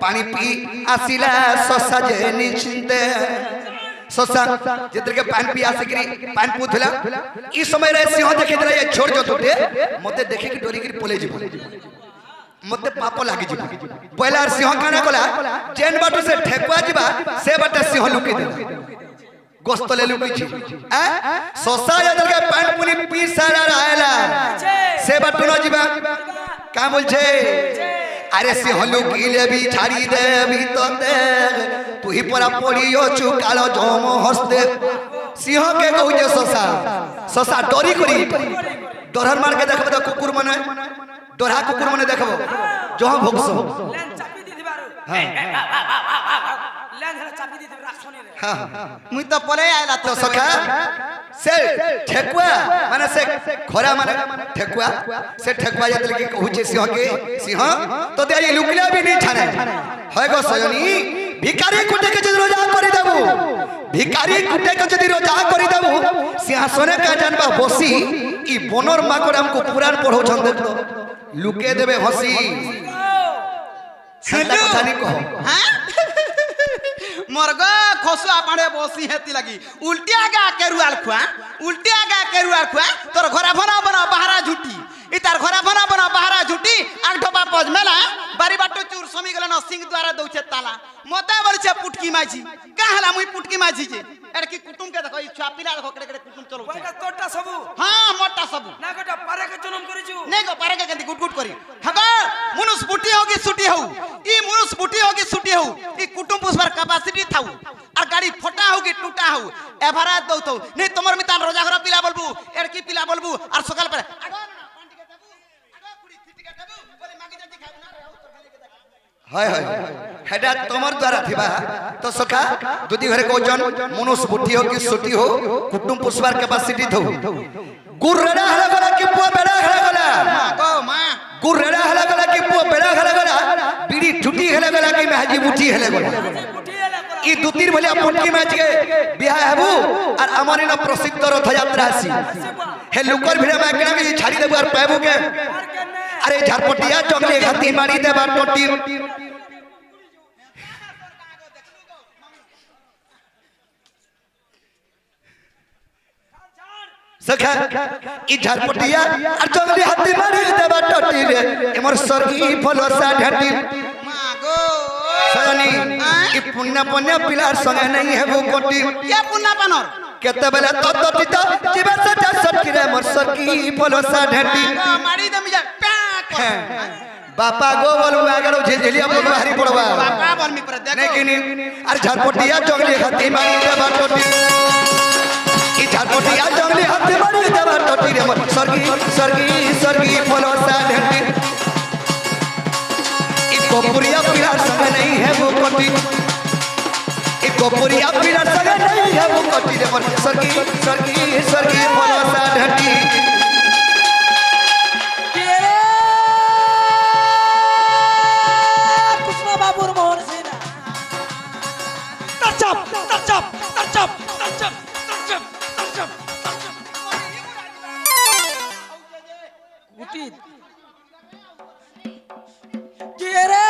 [SPEAKER 3] पानी पी आसिला ससा जे निश्चिंते ससा जेतर के पानी पी आसिकरी पानी पुथला ई समय रे सिंह देखि देले ये छोड़ जो टूटे मते देखि कि डोरी गिर पले जीव मते पाप लागी जीव पहला सिंह काना कला जेन बाटू से ठेकुआ जीवा से बाटे सिंह लुकी देला गोस्त ले लुकी छी ससा जेतर के पानी पुनी पी सारा रहला से बाटू न जीवा का बोल छे अरे सिंह लुकीले भी छाड़ी दे भी तो दे तू ही परा पड़ियो चुकालो जम हस्ते सिंह के कहू जे ससा डरी करी डरहर मार के देखबो त कुकुर मने डरहा कुकुर मने देखबो जो भोगसो
[SPEAKER 1] लेन चापी दी दिबारो लेन हला चापी दी दिबारो राखसोनी रे
[SPEAKER 3] हां
[SPEAKER 2] मुई तो पले आइला
[SPEAKER 3] तो सखा से ठेकुआ माने से घोड़ा माने ठेकुआ से ठेकुआ जतल के कहू छे सिंह तो दे लुकला भी नहीं छाने है गो सजनी भिखारी कुटे के जदी रोजा करि देबू भिखारी कुटे के जदी रोजा करि देबू सिंहासने का जानबा बसी ई बनर माकड़ हमको पुराण पढ़ो छन देख लो लुके देबे हंसी छंदा कथा नहीं कहो
[SPEAKER 2] हां मरगा खसुआ पाड़े बसी हेती लगी उल्टी आगा केरुआल खुआ तोर घरा बना बना बाहरा झुटी इ तार घरा बना बना बाहरा झुटी आग ढोबा पज मेला बारी बाटो चूर समी गला न सिंह द्वारा दउछे ताला मते बरछे पुटकी माछी का हला मुई पुटकी माछी जे एड़ की कुटुम के देखो इ छुआ पिला देखो केड़े कुटुम चलो
[SPEAKER 1] बड़का तोटा सबु
[SPEAKER 2] हां मोटा सबु
[SPEAKER 1] ना गोटा पारे के जन्म करिछु
[SPEAKER 2] नहीं गो पारे के गंदी गुट गुट करी हगा मुनुस बुटी होगी सुटी हो ई मुनुस बुटी होगी सुटी हो ई कुटुम पुष्पर कैपेसिटी थाउ और गाड़ी फटा होगी टूटा हो एवरेज दउ तो नहीं तमर मितान रोजा घर पिला बोलबू एड़की पिला बोलबू और सकाल पर आगो पांडी के देबू आगो कुड़ी फिटी के देबू बोले मागी जल्दी खाऊ ना रे तो खाली के देख
[SPEAKER 3] हाय हाय हेडा तमर द्वारा थिबा तो सखा दुदी घरे को जन मनुष्य बुद्धि हो कि सुटी हो कुटुम पुष्पार कैपेसिटी थौ गुररेडा हला गला कि पुआ बेड़ा हला गला
[SPEAKER 2] गो मां
[SPEAKER 3] गुररेडा हला गला कि पुआ बेड़ा हला गला बीड़ी झुटी हला गला कि महजी बुठी हला गला
[SPEAKER 1] उठी एला कोला
[SPEAKER 3] ई दुतीर भलिया पुटकी मैच के बियाह हेबू और अमरी न प्रसिद्ध रथ यात्रा आसी हे लुकर भिड़ा माकड़ा में छाड़ी देबू और पाबू के
[SPEAKER 1] और केने
[SPEAKER 3] अरे झरपटिया चंगले घाती मारी दे बार टोटी सखा इ झारपटिया और जंगली हाथी मारी देबा टटी रे एमर सरगी फलसा ढाटी
[SPEAKER 2] मागो
[SPEAKER 3] सजनी इ पुण्य पुण्य पिलार संगे नहीं हेबो कोटी
[SPEAKER 2] क्या पुन्ना पानर
[SPEAKER 3] केते बेला तत्ती तो जीवा से सटकी रे एमर सरगी फलसा ढाटी
[SPEAKER 2] मारी दम जा पैक
[SPEAKER 3] बापा गो बोलू आगर झेलिया बोलू हरी पड़वा
[SPEAKER 2] बापा बोल मी पर देखो
[SPEAKER 3] नहीं अरे झारपटिया जंगली हाथी मारी देबा टटी इ झारपटिया जंगली हाथी मारी देबा टटी रे सरगी सरगी सरगी फलसा ढाटी इ कोपुरिया पिलार संग नहीं है वो कोटी इ कोपुरिया पिलार संग नहीं है वो कोटी रे सरगी सरगी सरगी फलसा ढाटी
[SPEAKER 1] कृष्ण बाबू मोहन सिंह तरचप तरचप तरचप तरचप तरचप तरचप गुटी के रे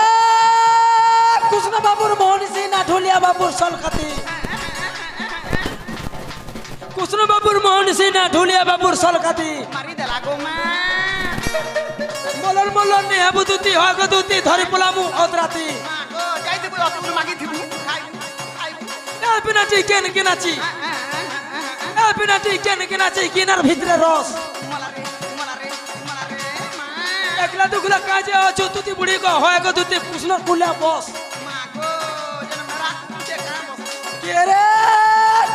[SPEAKER 1] कृष्ण बाबू मोहन सिंह ना ढोलिया बाबू सलखती कृष्ण बाबू मोहन सिंह ना ढोलिया बाबू सलखती
[SPEAKER 2] मारी देला गो मां
[SPEAKER 1] मोलन मोलन ने हबुदुती हगदुती धरि पलामु अदराती
[SPEAKER 2] मागो जाई देबो अतुन मागी थिबु खाइ खाइ
[SPEAKER 1] ए बिनाची केन केनाची ए बिनाची केन केनाची किनार भितरे रस
[SPEAKER 2] मला रे मां
[SPEAKER 1] एकला दुखला काजे अछु तुती बुढ़ी को होय को तुती कृष्ण कुला बस
[SPEAKER 2] मागो जन मेरा के काम बस
[SPEAKER 1] के रे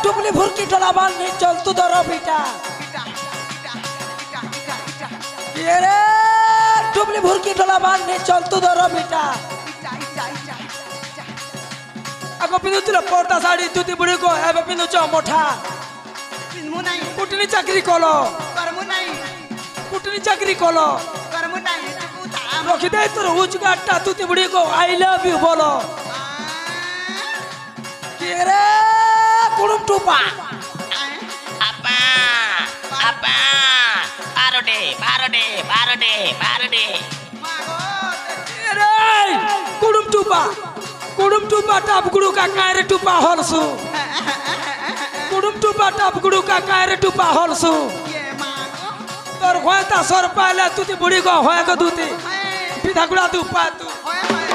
[SPEAKER 1] टुकली भुरकी टलाबान नहीं चल तू दरो बेटा
[SPEAKER 2] इटा इटा इटा इटा इटा
[SPEAKER 1] के रे टुकली भुरकी टलाबान नहीं चल तू दरो बेटा
[SPEAKER 2] इटा इटा इटा इटा
[SPEAKER 1] आगो पिनु तुला पर्दा साड़ी तुती बुढ़ी को एबे पिनु च मोठा
[SPEAKER 2] पिनमु नाही
[SPEAKER 1] कुटनी चाकरी कोलो
[SPEAKER 2] करमु नाही
[SPEAKER 1] कुटनी चाकरी कोलो
[SPEAKER 2] करमु नाही तू दाम
[SPEAKER 1] रखी दे तोर हुच गाटा तुती बुढ़ी को आई लव यू बोलो के रे कुडुम टुपा
[SPEAKER 4] Apa? Apa? Parode, parode, parode, parode.
[SPEAKER 2] मागो
[SPEAKER 1] रे कुडुम टुपा टाप गुडू का कायरे टुपा हलसु कुडुम टुपा टाप गुडू का कायरे टुपा हलसु
[SPEAKER 2] ये मागो
[SPEAKER 1] तोर होयता सर पाले तुती बुढ़ी को होय को दूती पिता गुडा तू पा तू
[SPEAKER 2] होय होय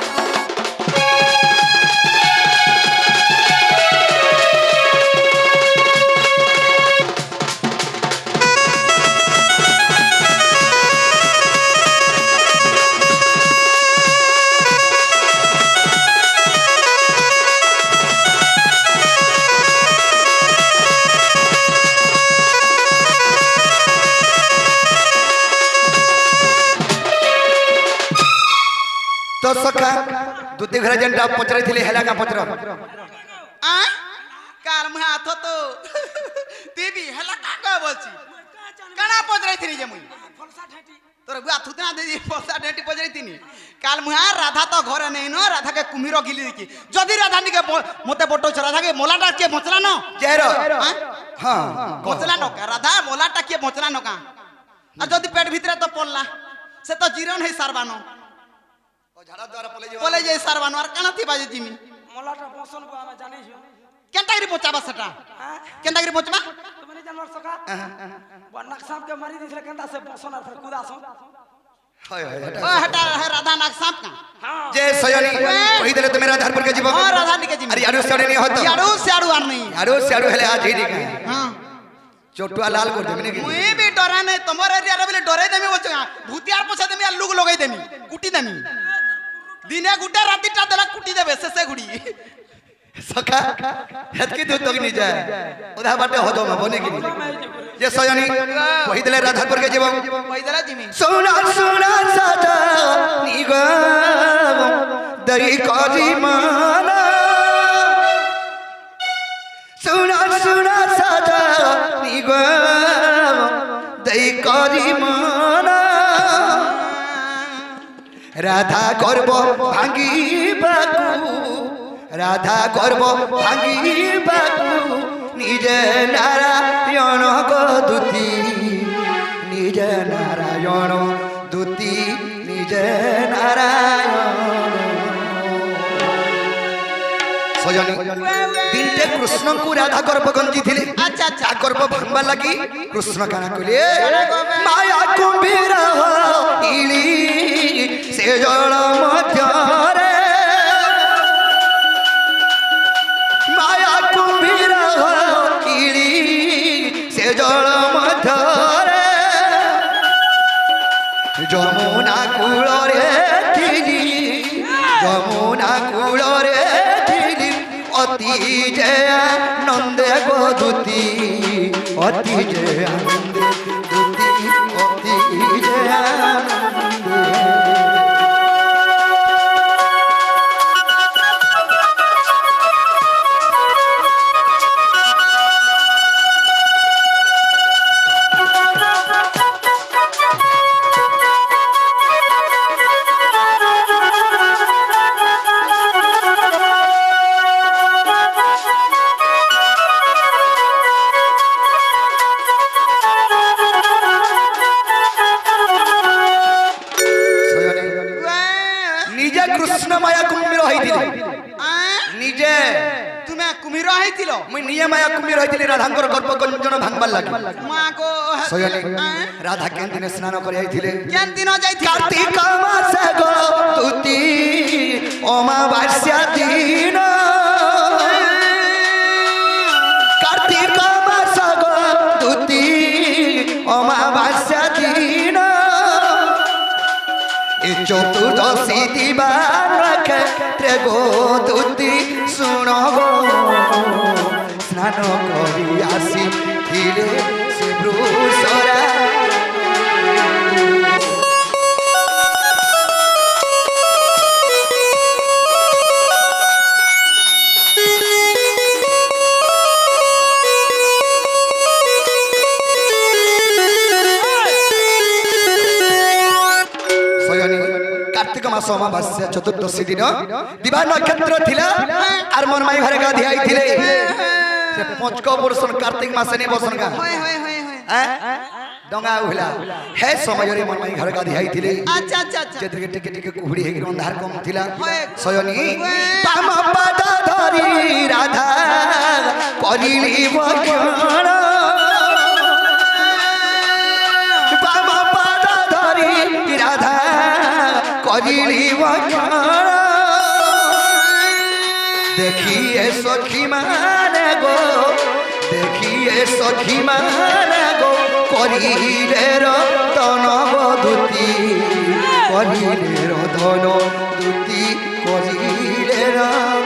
[SPEAKER 3] तो सखा दुती घर जेनटा पचरे थिले हेला का पचर
[SPEAKER 2] आ काल म हाथ तो टीवी हला का बोलची कणा पजराई थिनी जे मुई तोर गुआ थुतना दे फलसा ढेटी पजराई थिनी काल म राधा तो घर नहीं न राधा के कुमिरो गिली की जदी राधा निके मते बटो राधा के मोलाटा के मोचला न
[SPEAKER 3] जेरो हां
[SPEAKER 2] मोचला न का राधा मोलाटा के मोचला न का आ जदी पेट भीतर तो पड़ला से तो जीवन है सारबानो
[SPEAKER 3] झाड़ा द्वारा
[SPEAKER 2] पले जे सारबानो और कणा थी बाजे जिमी
[SPEAKER 1] मोलाटा पोषण को आमे जानि छु
[SPEAKER 2] केंटागिरी पोचाबा सटा केंटागिरी पोचबा
[SPEAKER 1] तुमने जानवर सका बनक सांप के मारी दिसले केंता से पोषण आर कुदासो
[SPEAKER 3] हाय हाय
[SPEAKER 2] ओ हटा है राधा नाग सांप का
[SPEAKER 3] जे सयनी कहि देले त मेरा धार पर के जीव
[SPEAKER 2] हां राधा निके जिमी
[SPEAKER 3] अरे आडू सेडे नहीं होत
[SPEAKER 2] याडू स्याडू आर नहीं
[SPEAKER 3] आडू सेडू हेले आ जेडी का
[SPEAKER 2] हां
[SPEAKER 3] चोटुआ लाल को देबने के
[SPEAKER 2] मुई भी डरा नहीं तमर एरिया रे बोले डरे देमी बोचगा भूतियार पोछा देमी आ लुग लगाई देमी कुटी देमी दिने गुटे रातीटा देला कुटी देबे से गुडी
[SPEAKER 3] सखा हेतकी दू तक नहीं जाए उधा बाटे होदो में बने की जे सयनी कहि देले राधा पर के जीव
[SPEAKER 2] कहि देला जिमी
[SPEAKER 3] सोना सोना सादा निगम दरी करी माना सोना सोना सादा निगम दई करी माना राधा गर्व भांगी बाकू राधा गर्व भांगी बाकू निज नारायण को दूती निज नारायण दूती निज नारायण सजनी तीनटे ନିଜେ କୃଷ୍ଣଙ୍କୁ ରାଧା ଗର୍ଭ ଗଞ୍ଜିଥିଲେ
[SPEAKER 2] ଆଚ୍ଛା ଆଚ୍ଛା
[SPEAKER 3] ତା ଗର୍ଭ ଭାଙ୍ଗବା ଲାଗି କୃଷ୍ଣ କାଣା କଲେ
[SPEAKER 2] କାଣା କହିବେ?
[SPEAKER 3] ମାୟା କୁମ୍ଭୀର ଇଳି ସେ ଜଳ ମଧ୍ୟରେ ମାୟା କୁମ୍ଭୀର ଇଳି ସେ ଜଳ ମଧ୍ୟରେ যমুনা কূলরে ছিলি যমুনা কূলরে ছিলি অতি যে আনন্দে গদুতি অতি যে আনন্দে দুতি অতি যে আনন্দে নিজে কৃষ্ণ মায়া কুম্ভীর হইଥିଲେ নিজে
[SPEAKER 2] তুমি কুমির হয়েছিল
[SPEAKER 3] মুই নিজে মায়া কুম্ভীর হইଥିଲି রাধাঙ্কর গর্ভ গঞ্জন ভাঙবার লাগি
[SPEAKER 2] মা গো
[SPEAKER 3] সয়নে রাধা কেন দিনে স্নান করে আইଥିଲେ
[SPEAKER 2] কেন দিন যাইছিল
[SPEAKER 3] কার্তিক মাসে গো তুতি অমাবাস্যা দিন কার্তিক মাস গো তুতি অমাবাস্যা দিন এই চতুর্দশী দিবার ক্ষেত্রে গো তুতি শুণ গো স্নান করি আসিলে সে বৃষরা কার্তিক মাস অমাবাস্যা চতুর্দশী দিন দিবা নক্ষত্র থিলা আর মন মাই ঘরে গাধি আইଥିଲେ সে পঞ্চক বর্ষণ কার্তিক মাসে নি বর্ষণ গা
[SPEAKER 2] হয় হয় হয় হয়
[SPEAKER 3] ডঙ্গা উহলা হে সময়রে মন মাই ঘরে গাধি আইଥିଲେ
[SPEAKER 2] আচ্ছা আচ্ছা আচ্ছা
[SPEAKER 3] যেদিকে টিকে টিকে কুহুড়ি হেই অন্ধার কম থিলা
[SPEAKER 2] হয়।
[SPEAKER 3] সয়নি পাম পাদ ধরি রাধা করিলি বক্ষণ পাম পাদ ধরি রাধা করিলি বক্ষণ দেখিয়ে সখী মানে গো দেখিয়ে সখী মানে গো করিলে রতন বধূতি করিলে রতন দুতি করিলে রতন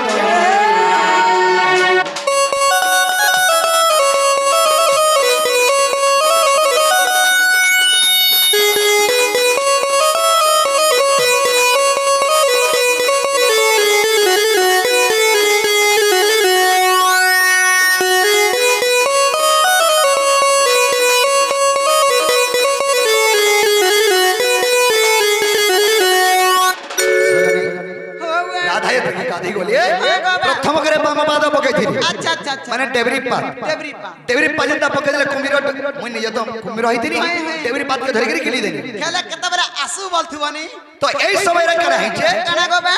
[SPEAKER 3] রাধায় থেকে গাধি গলিয়ে প্রথম করে বাম পাদ পকাইଥିଲି
[SPEAKER 2] আচ্ছা আচ্ছা আচ্ছা
[SPEAKER 3] মানে ডেবরি পাত
[SPEAKER 2] দেবরি পা
[SPEAKER 3] ডেবরি পাত যেটা পকাইলে কুমির মুই নিজে তো কুমির হইತೀನಿ ডেবরি পাত কে ধরি করে গিলি দেনি
[SPEAKER 2] খেলা কেতবেলা আসু বলথুবনি
[SPEAKER 3] তো এই সময়রে কারা হইছে
[SPEAKER 2] কানা গো বা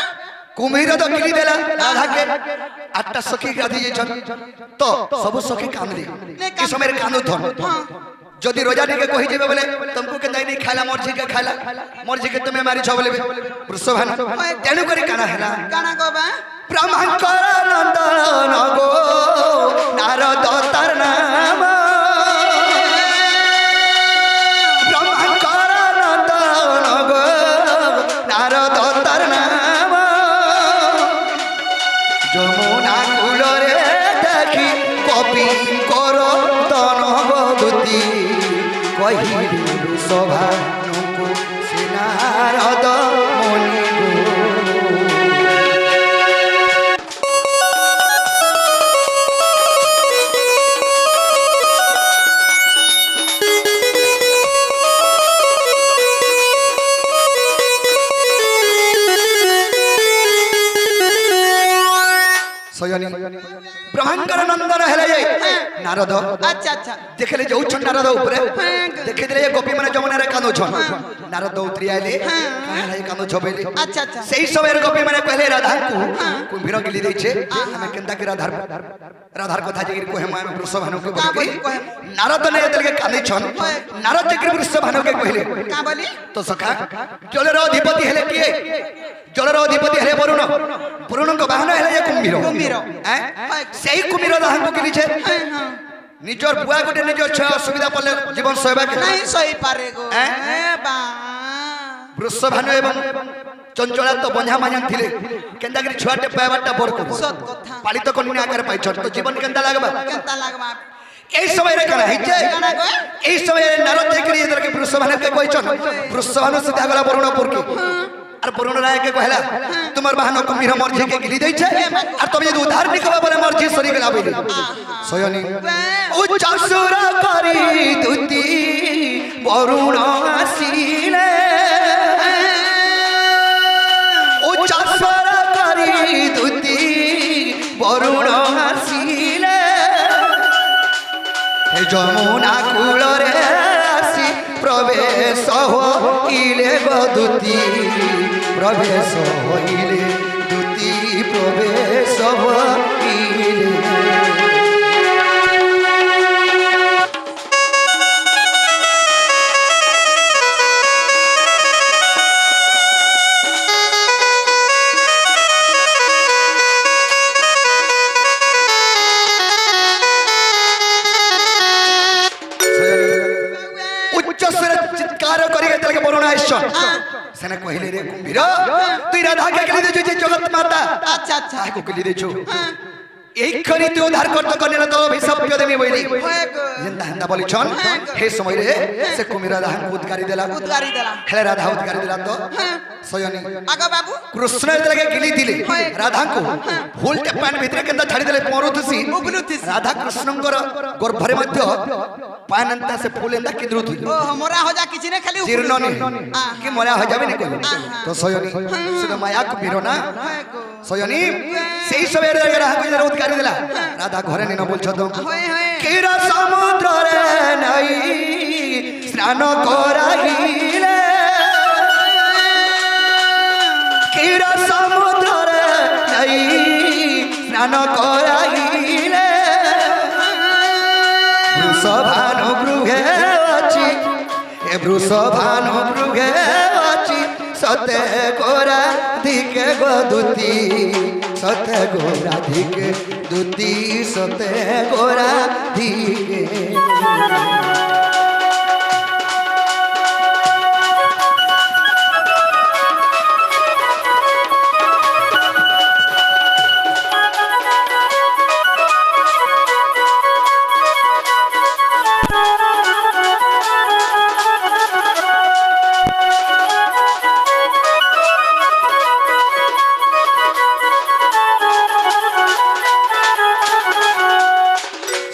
[SPEAKER 3] কুমির তো গিলি দেলা রাধাকে আটটা সখী গাধি যাইছন তো সবু সখী কান্দলি এই সময়ের কান্দু ধন যদি রোজাটিকে কহি যাবে বলে তুমকু কে দাইনি খাইলা মর্জিকে খাইলা মর্জিকে তুমি মারিছ বলবে বৃষভান তেণু করে কানা হেলা
[SPEAKER 2] কানা গো বা
[SPEAKER 3] ব্রহ্মাঙ্কর নন্দন গো নারদ তার নাম ব্রহ্মাঙ্কর নন্দন গো নারদ তার নাম যমুনা কূলরে দেখি কপিঙ্কর তন বধূতি কহিলে সভানুকু সে নারদ মণি গো ସୟନୀ ବ୍ରହ୍ମାଙ୍କର ନନ୍ଦନ ହେଲେ ଯେ ନାରଦ
[SPEAKER 2] अच्छा अच्छा
[SPEAKER 3] ଦେଖିଲେ ଯାଉଛନ୍ ନାରଦ ଉପରେ ଦେଖିଥିଲେ ଏ ଗୋପୀ ମାନେ ଯମୁନାରେ କାନ୍ଦୁଛନ୍ ନାରଦ ଉତରି ଆଇଲେ କାହିଁକି ଏ କାନ୍ଦୁଛ ବୋଇଲେ
[SPEAKER 2] अच्छा अच्छा
[SPEAKER 3] ସେହି ସମୟରେ ଗୋପୀ ମାନେ କହିଲେ ରାଧାଙ୍କୁ କୁମ୍ଭୀର ଗିଲି ଦେଇଛେ ଆମେ କେନ୍ତା କି ରାଧାର କଥା ଯାଇକି କହେ ଆମେ ବୃଷଭାନୁକୁ
[SPEAKER 2] का
[SPEAKER 3] କହିଲି
[SPEAKER 2] बोली कहे
[SPEAKER 3] ନାରଦ ନେ ଯେତେବେଳେ କାନ୍ଦିଛନ୍ ନାରଦ ଯାଇକି ବୃଷଭାନୁକୁ କହିଲେ
[SPEAKER 2] का बोली
[SPEAKER 3] তো সখা জলের অধিপতি হেলে কিয়ে জলের অধিপতি হেলে বরুণ বরুণଙ୍କ বাহন হেলে যে কুম্ভীর
[SPEAKER 2] কুম্ভীর।
[SPEAKER 3] সেই কুম্ভীর দাহଙ୍କୁ কিলিছে নিজর বুয়া গোটে নিজর ছয় অসুবিধা পড়লে জীবন সহবা
[SPEAKER 2] नहीं सही पारे गो
[SPEAKER 3] हैं?
[SPEAKER 2] ए बा
[SPEAKER 3] বৃষভানু এবং চঞ্চলা তো বঞ্ঝা মাঝান থিলে কেন্দা করে ছুয়াটে পাইবারটা বড় করব
[SPEAKER 2] सत कथा
[SPEAKER 3] পালিত কন্যা আকারে পাইছন তো জীবন কেন্দা লাগবা
[SPEAKER 2] केनता लागबा
[SPEAKER 3] এই সময়ের কানা হইছে
[SPEAKER 2] गाना गो
[SPEAKER 3] এই সময়ে নারদ যাইকরি এদেরকে বৃষভানুকে কইছন বৃষভানু সিধা গলা বরুণপুরকে আর বরুণ রায়কে কহলা তোমার বাহন কুম্ভীর মর্জি কে গিলি দেইছে আর তুমি যদি উদ্ধার নিকবা বলে মর্জি সরি গলা বইলি সয়নী উচ্চ সুর করি দুতি বরুণ আসিলে উচ্চ সুর করি দুতি বরুণ আসিলে হে যমুনা কূলরে আসি প্রবেশ হইলে দুতি প্রবেশ হইলে দুতি প্রবেশ হইলে উচ্চ স্বরে চিৎকার করি এতকে বরুণ আইসন সেনা কহিলে রে কুম্ভীর তুই রাধাকে গিলি দেছু যে জগৎ মাতা
[SPEAKER 2] अच्छा अच्छा
[SPEAKER 3] তাহাকে গিলি দেছু এইখানি তুই উদ্ধার করতে কনিল তো অভিশপ্য দেবি বইলি
[SPEAKER 2] होए गो
[SPEAKER 3] যেন্তা হেন্তা বলিছন হে সময় রে সে কুম্ভীর রাধাকে উদ্গারি দেলা
[SPEAKER 2] उद्गारी देला
[SPEAKER 3] হেলে রাধা উদ্গারি দেলা তো সয়নী
[SPEAKER 2] आगा बाबू
[SPEAKER 3] কৃষ্ণ এতকে গিলি দিলে রাধাকে ভুলতে পান ভিতরে কেন্তা ছাড়ি দেলে মরুতুসি
[SPEAKER 2] उबलुतिस
[SPEAKER 3] রাধা কৃষ্ণঙ্কর গর্ভরে মধ্য পানন্তা সে ফুলেন্দা কিদ্রুথি
[SPEAKER 2] ओ हमरा हो जा किछि ने खाली
[SPEAKER 3] জীর্ণ নে
[SPEAKER 2] আহা।
[SPEAKER 3] কি মরা হয়ে যাবে না কই তো সয়নী সেটা মায়া কুম্ভীর না
[SPEAKER 2] होए गो
[SPEAKER 3] সয়নী সেই সময়ের রাধা কইরা উদ্গারি দিলা রাধা ঘরে নিন বলছ তো
[SPEAKER 2] होए होए
[SPEAKER 3] কিরা সমুদ্রে নাই স্নান করাইলে কিরা সমুদ্রে নাই স্নান করাইলে বৃষভানু গৃহে অছি এ বৃষভানু গৃহে অছি সতে গোরা দিকে গদুতি সতে গোরা দিকে দুতি সতে গোরা দিকে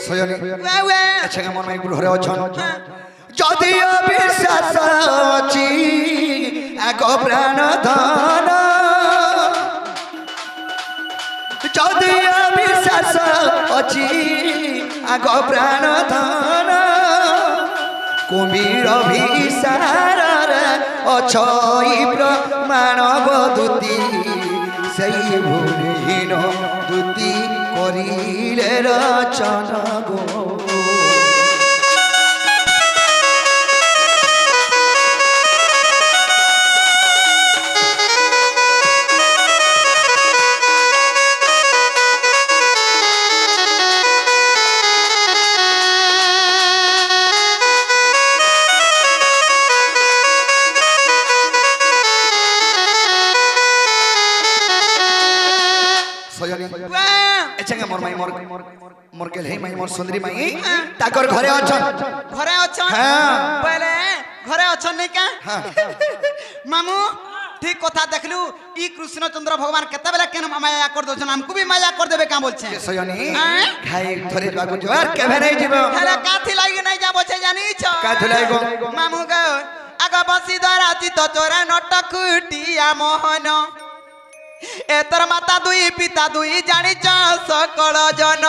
[SPEAKER 3] সয়নী
[SPEAKER 2] वे वे
[SPEAKER 3] আচ্ছা মন মাই ঘরে অছন যদি বিশ্বাস অছি আগ প্রাণ ধন যদি বিশ্বাস অছি আগ প্রাণ ধন কুম্ভীর ভিসারে অছই প্রমাণ বদুতি সেই ভূমিহীন দুতি করিলে রচনা গো সয়নী
[SPEAKER 2] वे
[SPEAKER 3] এছাঙ্গে মোর মাই মোর গেল হে মাই মোর সুন্দরী মাই তাকর ঘরে অছন
[SPEAKER 2] घरे अछन
[SPEAKER 3] हाँ।
[SPEAKER 2] पहले घरे अछन नहीं का
[SPEAKER 3] हाँ।
[SPEAKER 2] मामू ठीक कथा देखलू ई कृष्णचंद्र भगवान केते बेला केन माया कर दोछन हमको भी माया कर देबे का बोलछे
[SPEAKER 3] সয়নী
[SPEAKER 2] हैं?
[SPEAKER 3] খাই ধরে যাবো জোয়ার কেভে নাই যাব
[SPEAKER 2] हेला काथी लागि नहीं जाबो छे जानी छ
[SPEAKER 3] কাথি লাগো?
[SPEAKER 2] मामू गो आगा बसी द्वारा चित तोरा नटकुटिया मोहन ए तोर माता दुई पिता दुई जानिच सकल जन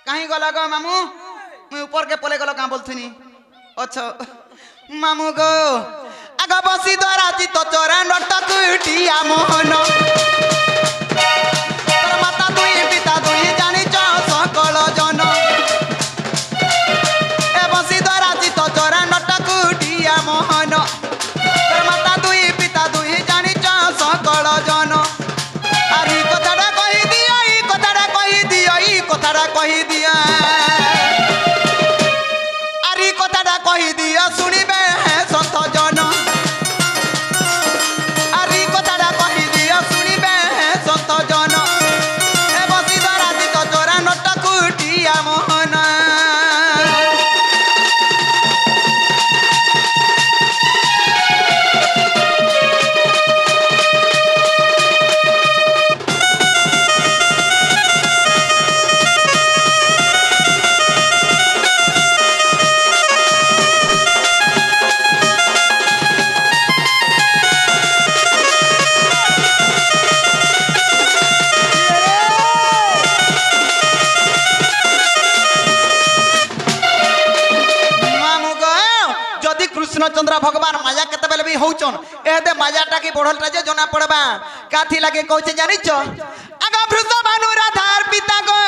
[SPEAKER 2] कहीं गला गो मामू मुई ऊपर के पले गलो का बोलथुनी अच्छा मामू गो आग बसी द्वारा चित चोरा नटकुटिया मोहन तोर माता दुई पिता दुई जानिच सकल जन ए बसी द्वारा चित चोरा नटकुटिया मोहन तोर माता दुई पिता दुई जानिच सकल जन आर ई कथाटा कहि दियो ई कथाटा कहि दियो ई कथाटा कहि दियो आर ई कथाटा कहि दियो सुनिबे सत जन आर ई कथाटा कहि दियो सुनिबे सत जन ए बसी द्वारा चित चोरा नटकुटिया मोहन कृष्णचंद्र भगवान माया केते बेले भी होचन एदे मायाटा की बढ़लटा जे जना पड़बा काथी लागे कहचे जानिच आगा वृष भानु राधार पिता गो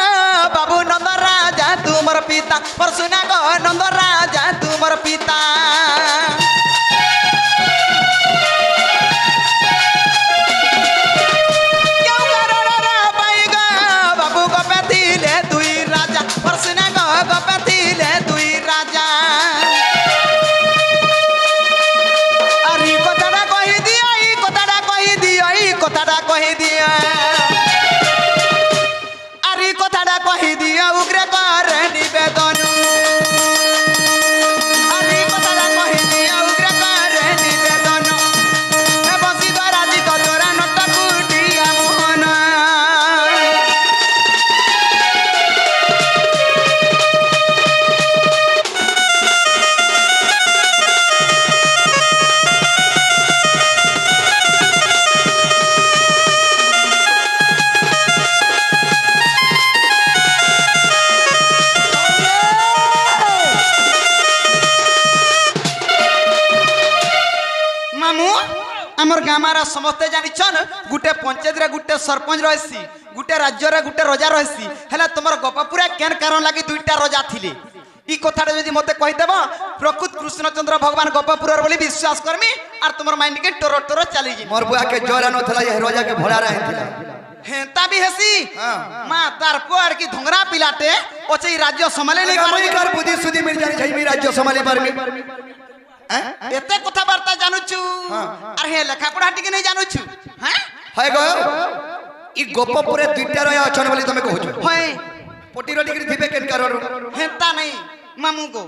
[SPEAKER 2] बाबू नंद राजा तुमर पिता पर सुना गो नंद राजा तुमर पिता क्यों कारण रे पाई गो बाबू को पेथिले दुई राजा पर सुना गो पेथिले दुई राजा कथाटा कहि दिया आरी कथाटा कहि दिया उग्र कर निवेदन आरी कथाटा कहि दिया उग्र कर निवेदन ए बसी द्वारा चित चोरा नटकुटिया मोहन आमर गामारा समस्ते जानिछन गुटे पंचायत रे गुटे सरपंच रहसी गुटे राज्य रे गुटे रजा रहसी हैला तमर गपपुरा केन कारण लागि दुईटा रजा थिले ई कथाटा जदि मते कहि देबो प्रकृत कृष्णचंद्र भगवान गपपुरर बोली विश्वास करमी आर तमर माइंड के टोरो टोरो चली जी
[SPEAKER 3] मोर बुआ के जोरा न थला ये रजा के भोला रहे थिला
[SPEAKER 2] हेंता भी हसी मां तार पोर की धोंगरा पिलाटे ओचे राज्य संभाले नहीं
[SPEAKER 3] मई कर बुद्धि सुधी मिल जानी छै मी राज्य संभाले परमी
[SPEAKER 2] एते कथा वार्ता जानूछु अरे हे लेखा पढ़ा टिके नहीं जानूछु हैं
[SPEAKER 3] हाय गो ई गोपपुरे दुईटा रया अछन बोली तमे कहू
[SPEAKER 2] होय
[SPEAKER 3] पटी रोटी के थिबे केन कारण
[SPEAKER 2] हेंता नहीं मामू को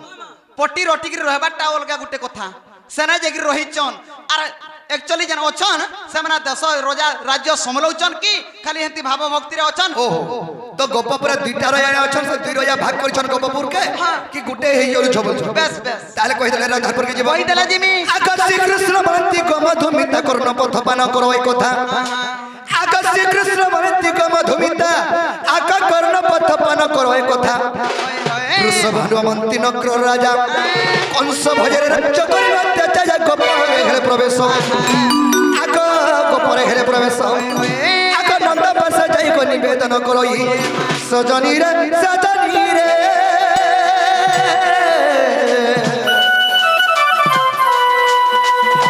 [SPEAKER 2] पटी रोटी के रहबाटा अलगा गुटे कथा सेना जेगी रहिचन अरे एक्चुअली जन अछन सेमना देश रोजा राज्य समलौचन की खाली हेंती भाव भक्ति रे अछन
[SPEAKER 3] ओहो तो गोपपुरे दुईटा रया अछन से दुई रया भाग करछन गोपपुर के कि गुटे हे जोर छबल
[SPEAKER 2] बस बस
[SPEAKER 3] ताले कहि देले राधापुर के जीव
[SPEAKER 2] कहि देला जिमी
[SPEAKER 3] आकाश श्री कृष्ण बंती को मधुमिता कर्ण पथपान करो ए कथा आकाश श्री कृष्ण बंती को मधुमिता आका कर्ण पथपान करो ए कथा वृषभानुमंती नक्र राजा कंस भजरे राज्य करि अत्याचार गोपरे हेले प्रवेश आग गोपरे हेले प्रवेश आग नंद पास जाई को निवेदन करई सजनी रे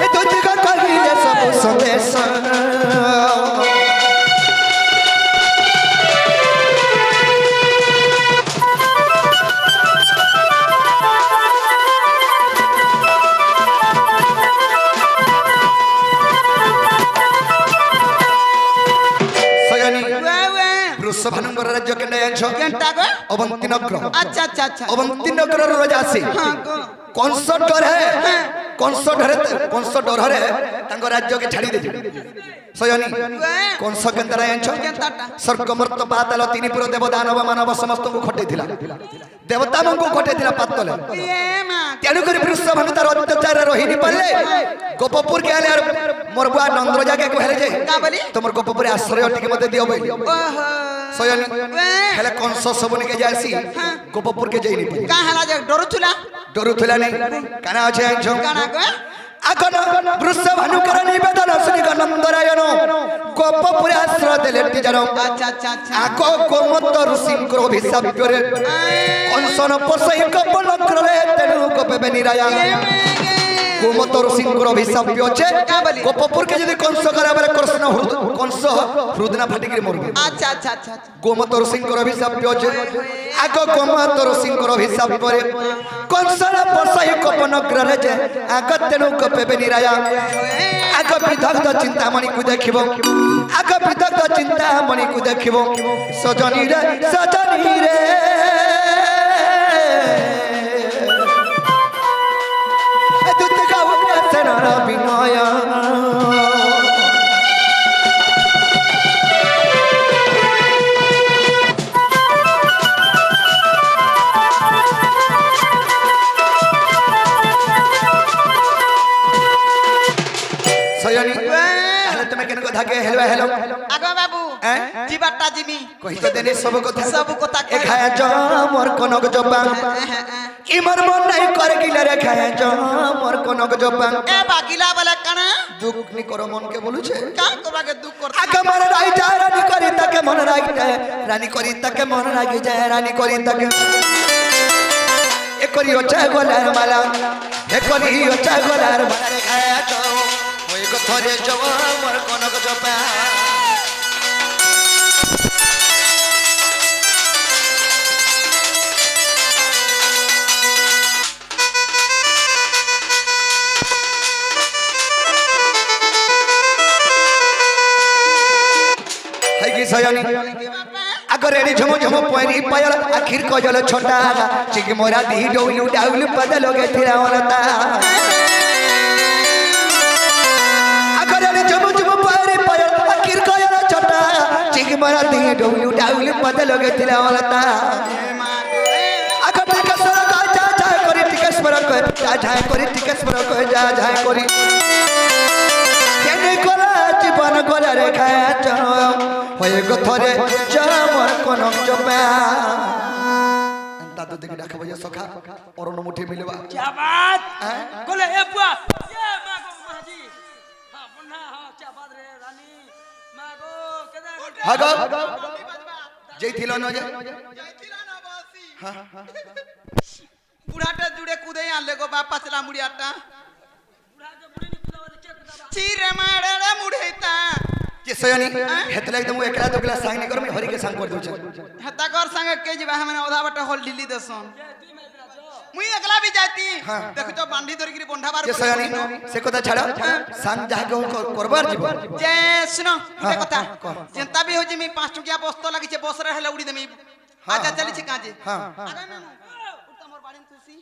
[SPEAKER 3] ए तुझ का कहिए सब संदेश वृषभानुंगर राज्य के नयन छ
[SPEAKER 2] केनटा गो
[SPEAKER 3] अवंती नगर
[SPEAKER 2] अच्छा अच्छा अच्छा
[SPEAKER 3] अवंती नगर राजा से
[SPEAKER 2] हां गो
[SPEAKER 3] कंस डर है तांको राज्य के छाड़ी दे सयनी कंस केंद्र नयन छ
[SPEAKER 2] केनटाटा
[SPEAKER 3] स्वर्ग मर्त पाताल तीन पुर देव दानव मानव समस्त को खटे थिला ଦେବତା ମାନଙ୍କୁ ଘଟେଇଥିଲା ପାତଲ
[SPEAKER 2] ଏ ମା
[SPEAKER 3] ତେଣୁ କରି ବୃଷଭାନୁ ତାର ଅତ୍ୟାଚାର ରହିନି ପାରିଲେ ଗୋପପୁର କେ ଆଲେ ମୋର ବୁଆ ନନ୍ଦର ଜାଗା କୁ ହେଲେ ଯେ
[SPEAKER 2] କା ବୋଲି
[SPEAKER 3] ତମର ଗୋପପୁର ଆଶ୍ରୟ ଟିକେ ମତେ ଦିଅ ବୋଲି
[SPEAKER 2] ଓହୋ
[SPEAKER 3] ସୟନି ହେଲେ କଂସ ସବୁନି କେ ଯାଇସି ଗୋପପୁର କେ ଯାଇନି
[SPEAKER 2] କା ହେଲା ଯେ ଡରୁଥିଲା
[SPEAKER 3] ଡରୁଥିଲା ନାହିଁ କାଣା ଅଛି ଆଇଛ
[SPEAKER 2] କାଣା କ
[SPEAKER 3] আগন বৃষভানুকর নিবেদন শুনি নন্দরায়ণ গোপপুর আশ্রয় দেলে টিজার
[SPEAKER 2] আচ্ছা আচ্ছা আচ্ছা
[SPEAKER 3] আগ গোমত ঋষিঙ্কর অভিশাপ্যরে কংসন পোষাই গোপন ক্রলে তেণু গোপে নিরায়া গোমত ঋষিঙ্কর অভিশাপ্য আছে গোপপুরকে যদি কংস করাবার কংস হৃদনা ফাটিকি মরবে
[SPEAKER 2] আচ্ছা আচ্ছা আচ্ছা
[SPEAKER 3] গোমত ঋষিঙ্কর অভিশাপ্য আছে আগ গোমত ঋষিঙ্কর অভিশাপ্যরে কংসন পোষাই গোপন ক্রলে যে আগ তেণু গোপে নিরায়া আগ বিদগ্ধ চিন্তামণি কু দেখিব আগ বিদগ্ধ চিন্তামণি কু দেখিব সজনী রে দুত গাও সেনার বিনয় থাকে হেলো হেলো
[SPEAKER 2] আগো বাবু জিবাটা জিমি
[SPEAKER 3] কই তো দেনি সব কথা
[SPEAKER 2] এ
[SPEAKER 3] খায়া জ মোর কনক জবা কি মোর মন নাই করে গিলা রে খায়া জ মোর কনক জবা
[SPEAKER 2] এ বাকিলা বলে কানা
[SPEAKER 3] দুঃখ নি করো মন কে বলুছে
[SPEAKER 2] কা করবাকে দুঃখ করতে
[SPEAKER 3] আগে মন রাই যায় রানী করি তাকে মন রাই যায় রানী করি তাকে মন রাগি যায় রানী করি তাকে এ করি ওচা গলার মালা এ করি ওচা গলার মালা রে খায়া জ ওই গথরে জবা মোর কনক জবা सयानी अगर रेडी झमो झमो पैरी पायल आखिर कजल छोटा चिक मोरा दी डौलू डाउल बदल गे थिरा वरता अगर रेडी झमो झमो पैरी पायल आखिर कजल छोटा चिक मोरा दी डौलू डाउल बदल गे थिरा वरता अगर टिकस का जा जा करी टिकस पर को जा करी टिकस पर को जा करी केने कोला जीवन कोला रे खाया च होय गथरे जामर कोनक जपा दादू देखि डाक बजे सखा अरुण मुठी मिलवा
[SPEAKER 1] क्या बात बोले ए बुआ ये मागो महाजी हां मुन्ना हां क्या बात रे रानी मागो केदा
[SPEAKER 3] हागो जइथिलो न जे
[SPEAKER 2] जइथिला न बसी हां बुढ़ाटा जुड़े कुदे आले गो बापा चला मुड़ियाटा बुढ़ा के बुढ़ी नि कुदा के कुदा चीरे माड़े मुड़ेता
[SPEAKER 3] जे सयानी हेतले एकदम एकरा दोगला संग नि कर में हरि के संग कर दउ
[SPEAKER 2] हेता कर संग के जीवा हमने ओधा बटा होल दिल्ली देसन मुई अगला भी जाती देखो तो बांधी धर गिरी बंधा बार
[SPEAKER 3] जे सयानी से कथा छाड़ संग जा के करबार जीव
[SPEAKER 2] जे सुनो गुटे कथा जेंता भी हो जी मी 5 टकिया बस्तो लागि छे बस रे हेले उड़ी देमी आजा चली छी काजे आगा में उठता मोर बाड़ी तुसी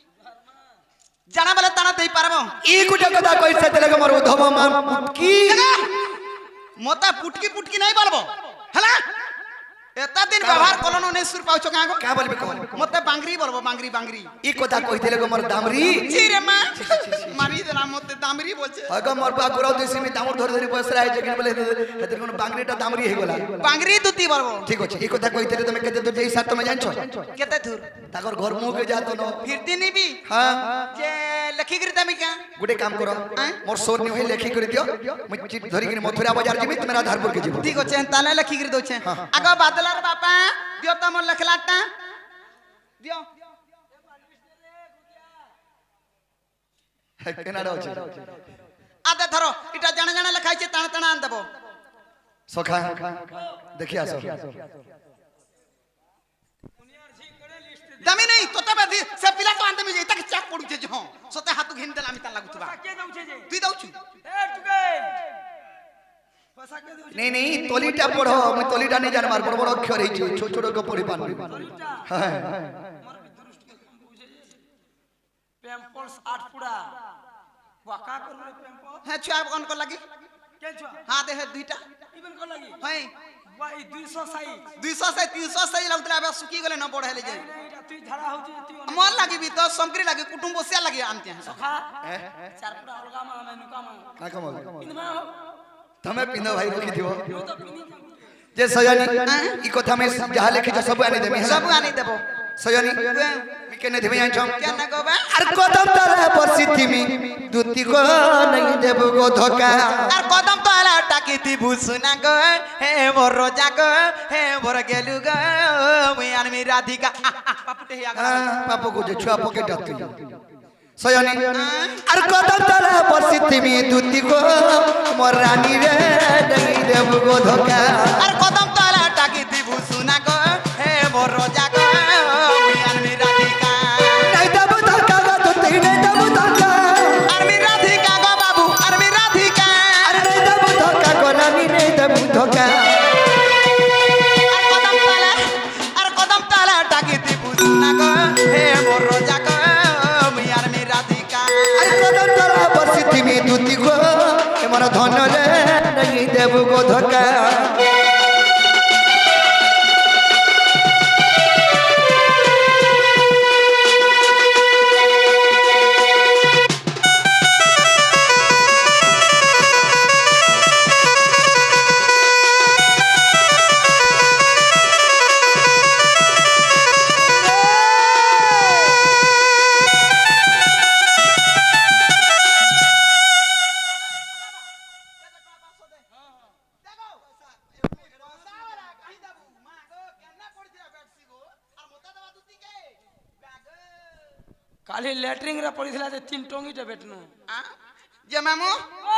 [SPEAKER 2] जाना वाला ताना देई पारबो
[SPEAKER 3] ई गुटे कथा कहि से तेले मोर उधम मान पुटकी
[SPEAKER 2] मोता पुटकी नहीं बोलबो हला एता दिन व्यवहार कलनो ने सुर पाउछो कागो
[SPEAKER 3] का बोलबे को
[SPEAKER 2] मते बांगरी बोलबो बांगरी
[SPEAKER 3] ई कथा कहितेले गो मोर दामरी
[SPEAKER 2] जी रे मां मारी देला मते दामरी बोलछे
[SPEAKER 3] अग मोर बा गुरौ देसी में दामर धर धरी बस राय जगिन बोले हेतिर कोन बांगरीटा दामरी हे गोला
[SPEAKER 2] बांगरी दुती बोलबो
[SPEAKER 3] ठीक अछि ई कथा कहितेले तुम केते दूर जई साथ तुम जानछो
[SPEAKER 2] केते दूर
[SPEAKER 3] ताकर घर मुंह के जातो न
[SPEAKER 2] फिरती नी भी
[SPEAKER 3] हां
[SPEAKER 2] जे लखी गिरता मी क्या
[SPEAKER 3] गुटे काम करो मोर सोर नि होई लेखी कर दियो म चिट धरी के मथुरा बाजार जेबी तुम राधारपुर के जेबो
[SPEAKER 2] ठीक अछि ताने लखी गिर दोछे आगा बादलार बापा दियो त मोर लखलाटा दियो
[SPEAKER 3] केना रहो छै
[SPEAKER 2] आदे धरो इटा जाने जाने लिखाई छे ताने ताने आन देबो
[SPEAKER 3] सखा देखि आसो
[SPEAKER 2] दमी नहीं तोते बदी से पिला तो आंदे में तक चाक पडु छे जो सोते हाथु घिन देला मिता लागुतबा
[SPEAKER 1] के जाउ छे जे
[SPEAKER 2] तुई दउछु
[SPEAKER 1] ए टुके फसा के दउ
[SPEAKER 3] नहीं नहीं तोलीटा पढ़ो मैं तोलीटा नहीं जान मार बड़ बड़ अक्षर है छोट छोट को पढ़ी पानी हां
[SPEAKER 1] मोर भी दुरुस्त के काम बुझे पेम्पल्स 8 पुड़ा वाका कर रे पेम्पल
[SPEAKER 2] है छुआ कौन को लगी
[SPEAKER 1] के छुआ
[SPEAKER 2] हां दे है दुईटा
[SPEAKER 1] इबन को लगी
[SPEAKER 2] है
[SPEAKER 1] ভাই 260
[SPEAKER 2] 200 से 300 से लगतला अब सुखी गले न बढ़े ले जाए
[SPEAKER 1] ଏଇଟା ତୁଇ ଝାଡ଼ା ହଉଛୁ ତୁଇ
[SPEAKER 2] मन लागी भी तो संकरी लागी कुटुंब से लागी आनते हैं
[SPEAKER 1] ସଖା ଚାରପୁଡ଼ା ଅଲଗା ମା ଆମେ ନୁକା ମା
[SPEAKER 3] का कमल
[SPEAKER 1] ପିନ୍ଧମା ହୋ
[SPEAKER 3] तमे पिंद भाई रखी दियो
[SPEAKER 1] ମୁଁ ତ ପିନ୍ଧି
[SPEAKER 3] जे सयानी ई कथा में जहा लिखि छ सब आनी देबी
[SPEAKER 2] सब आनी देबो
[SPEAKER 3] सयानी मिके ने देबी आछम
[SPEAKER 2] क्या न कहबा
[SPEAKER 3] अर कदम तारा बसिथि मी दूती को नहीं देबो गो धोका
[SPEAKER 2] আর কদম তলা টাকি দি বুসনা গো হে মোর রোজা গো হে মোর গেলু গো মুই আনমি রাধিকা পাপুটে হিয়া
[SPEAKER 3] पापो को जे छुआ पॉकेट आती सयानी अर कदम तारा बसिथि मी दूती को मोर रानी रे नहीं देबो गो धोका
[SPEAKER 2] আর কদম তলা টাকি দি বুসনা গো হে মোর রোজা গো মুই আনমি রাধিকা
[SPEAKER 3] नहीं देबो धोका गो दूती नहीं देबो धोका
[SPEAKER 2] আনমি রাধিকা গো বাবু আনমি রাধিকা
[SPEAKER 3] अरे नहीं देबो धोका गो रानी नहीं देबो धोका
[SPEAKER 2] আর কদম তলা টাকি দি বুসনা গো হে মোর রোজা গো মুই আনমি রাধিকা
[SPEAKER 3] अरे कदम तारा बसिथि मी दूती को ए मोर धन रे नहीं देबो गो धोका
[SPEAKER 1] କାଲି ଲ୍ୟାଟ୍ରିନ୍ ରେ ପଡ଼ିଥିଲା ଯେ 3 ଟଙ୍ଗିଟେ ବେଟନୁ
[SPEAKER 2] ଯେ ମାମୁ
[SPEAKER 1] ଓ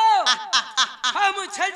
[SPEAKER 1] ହଁ ମୁଁ ଛେଲ୍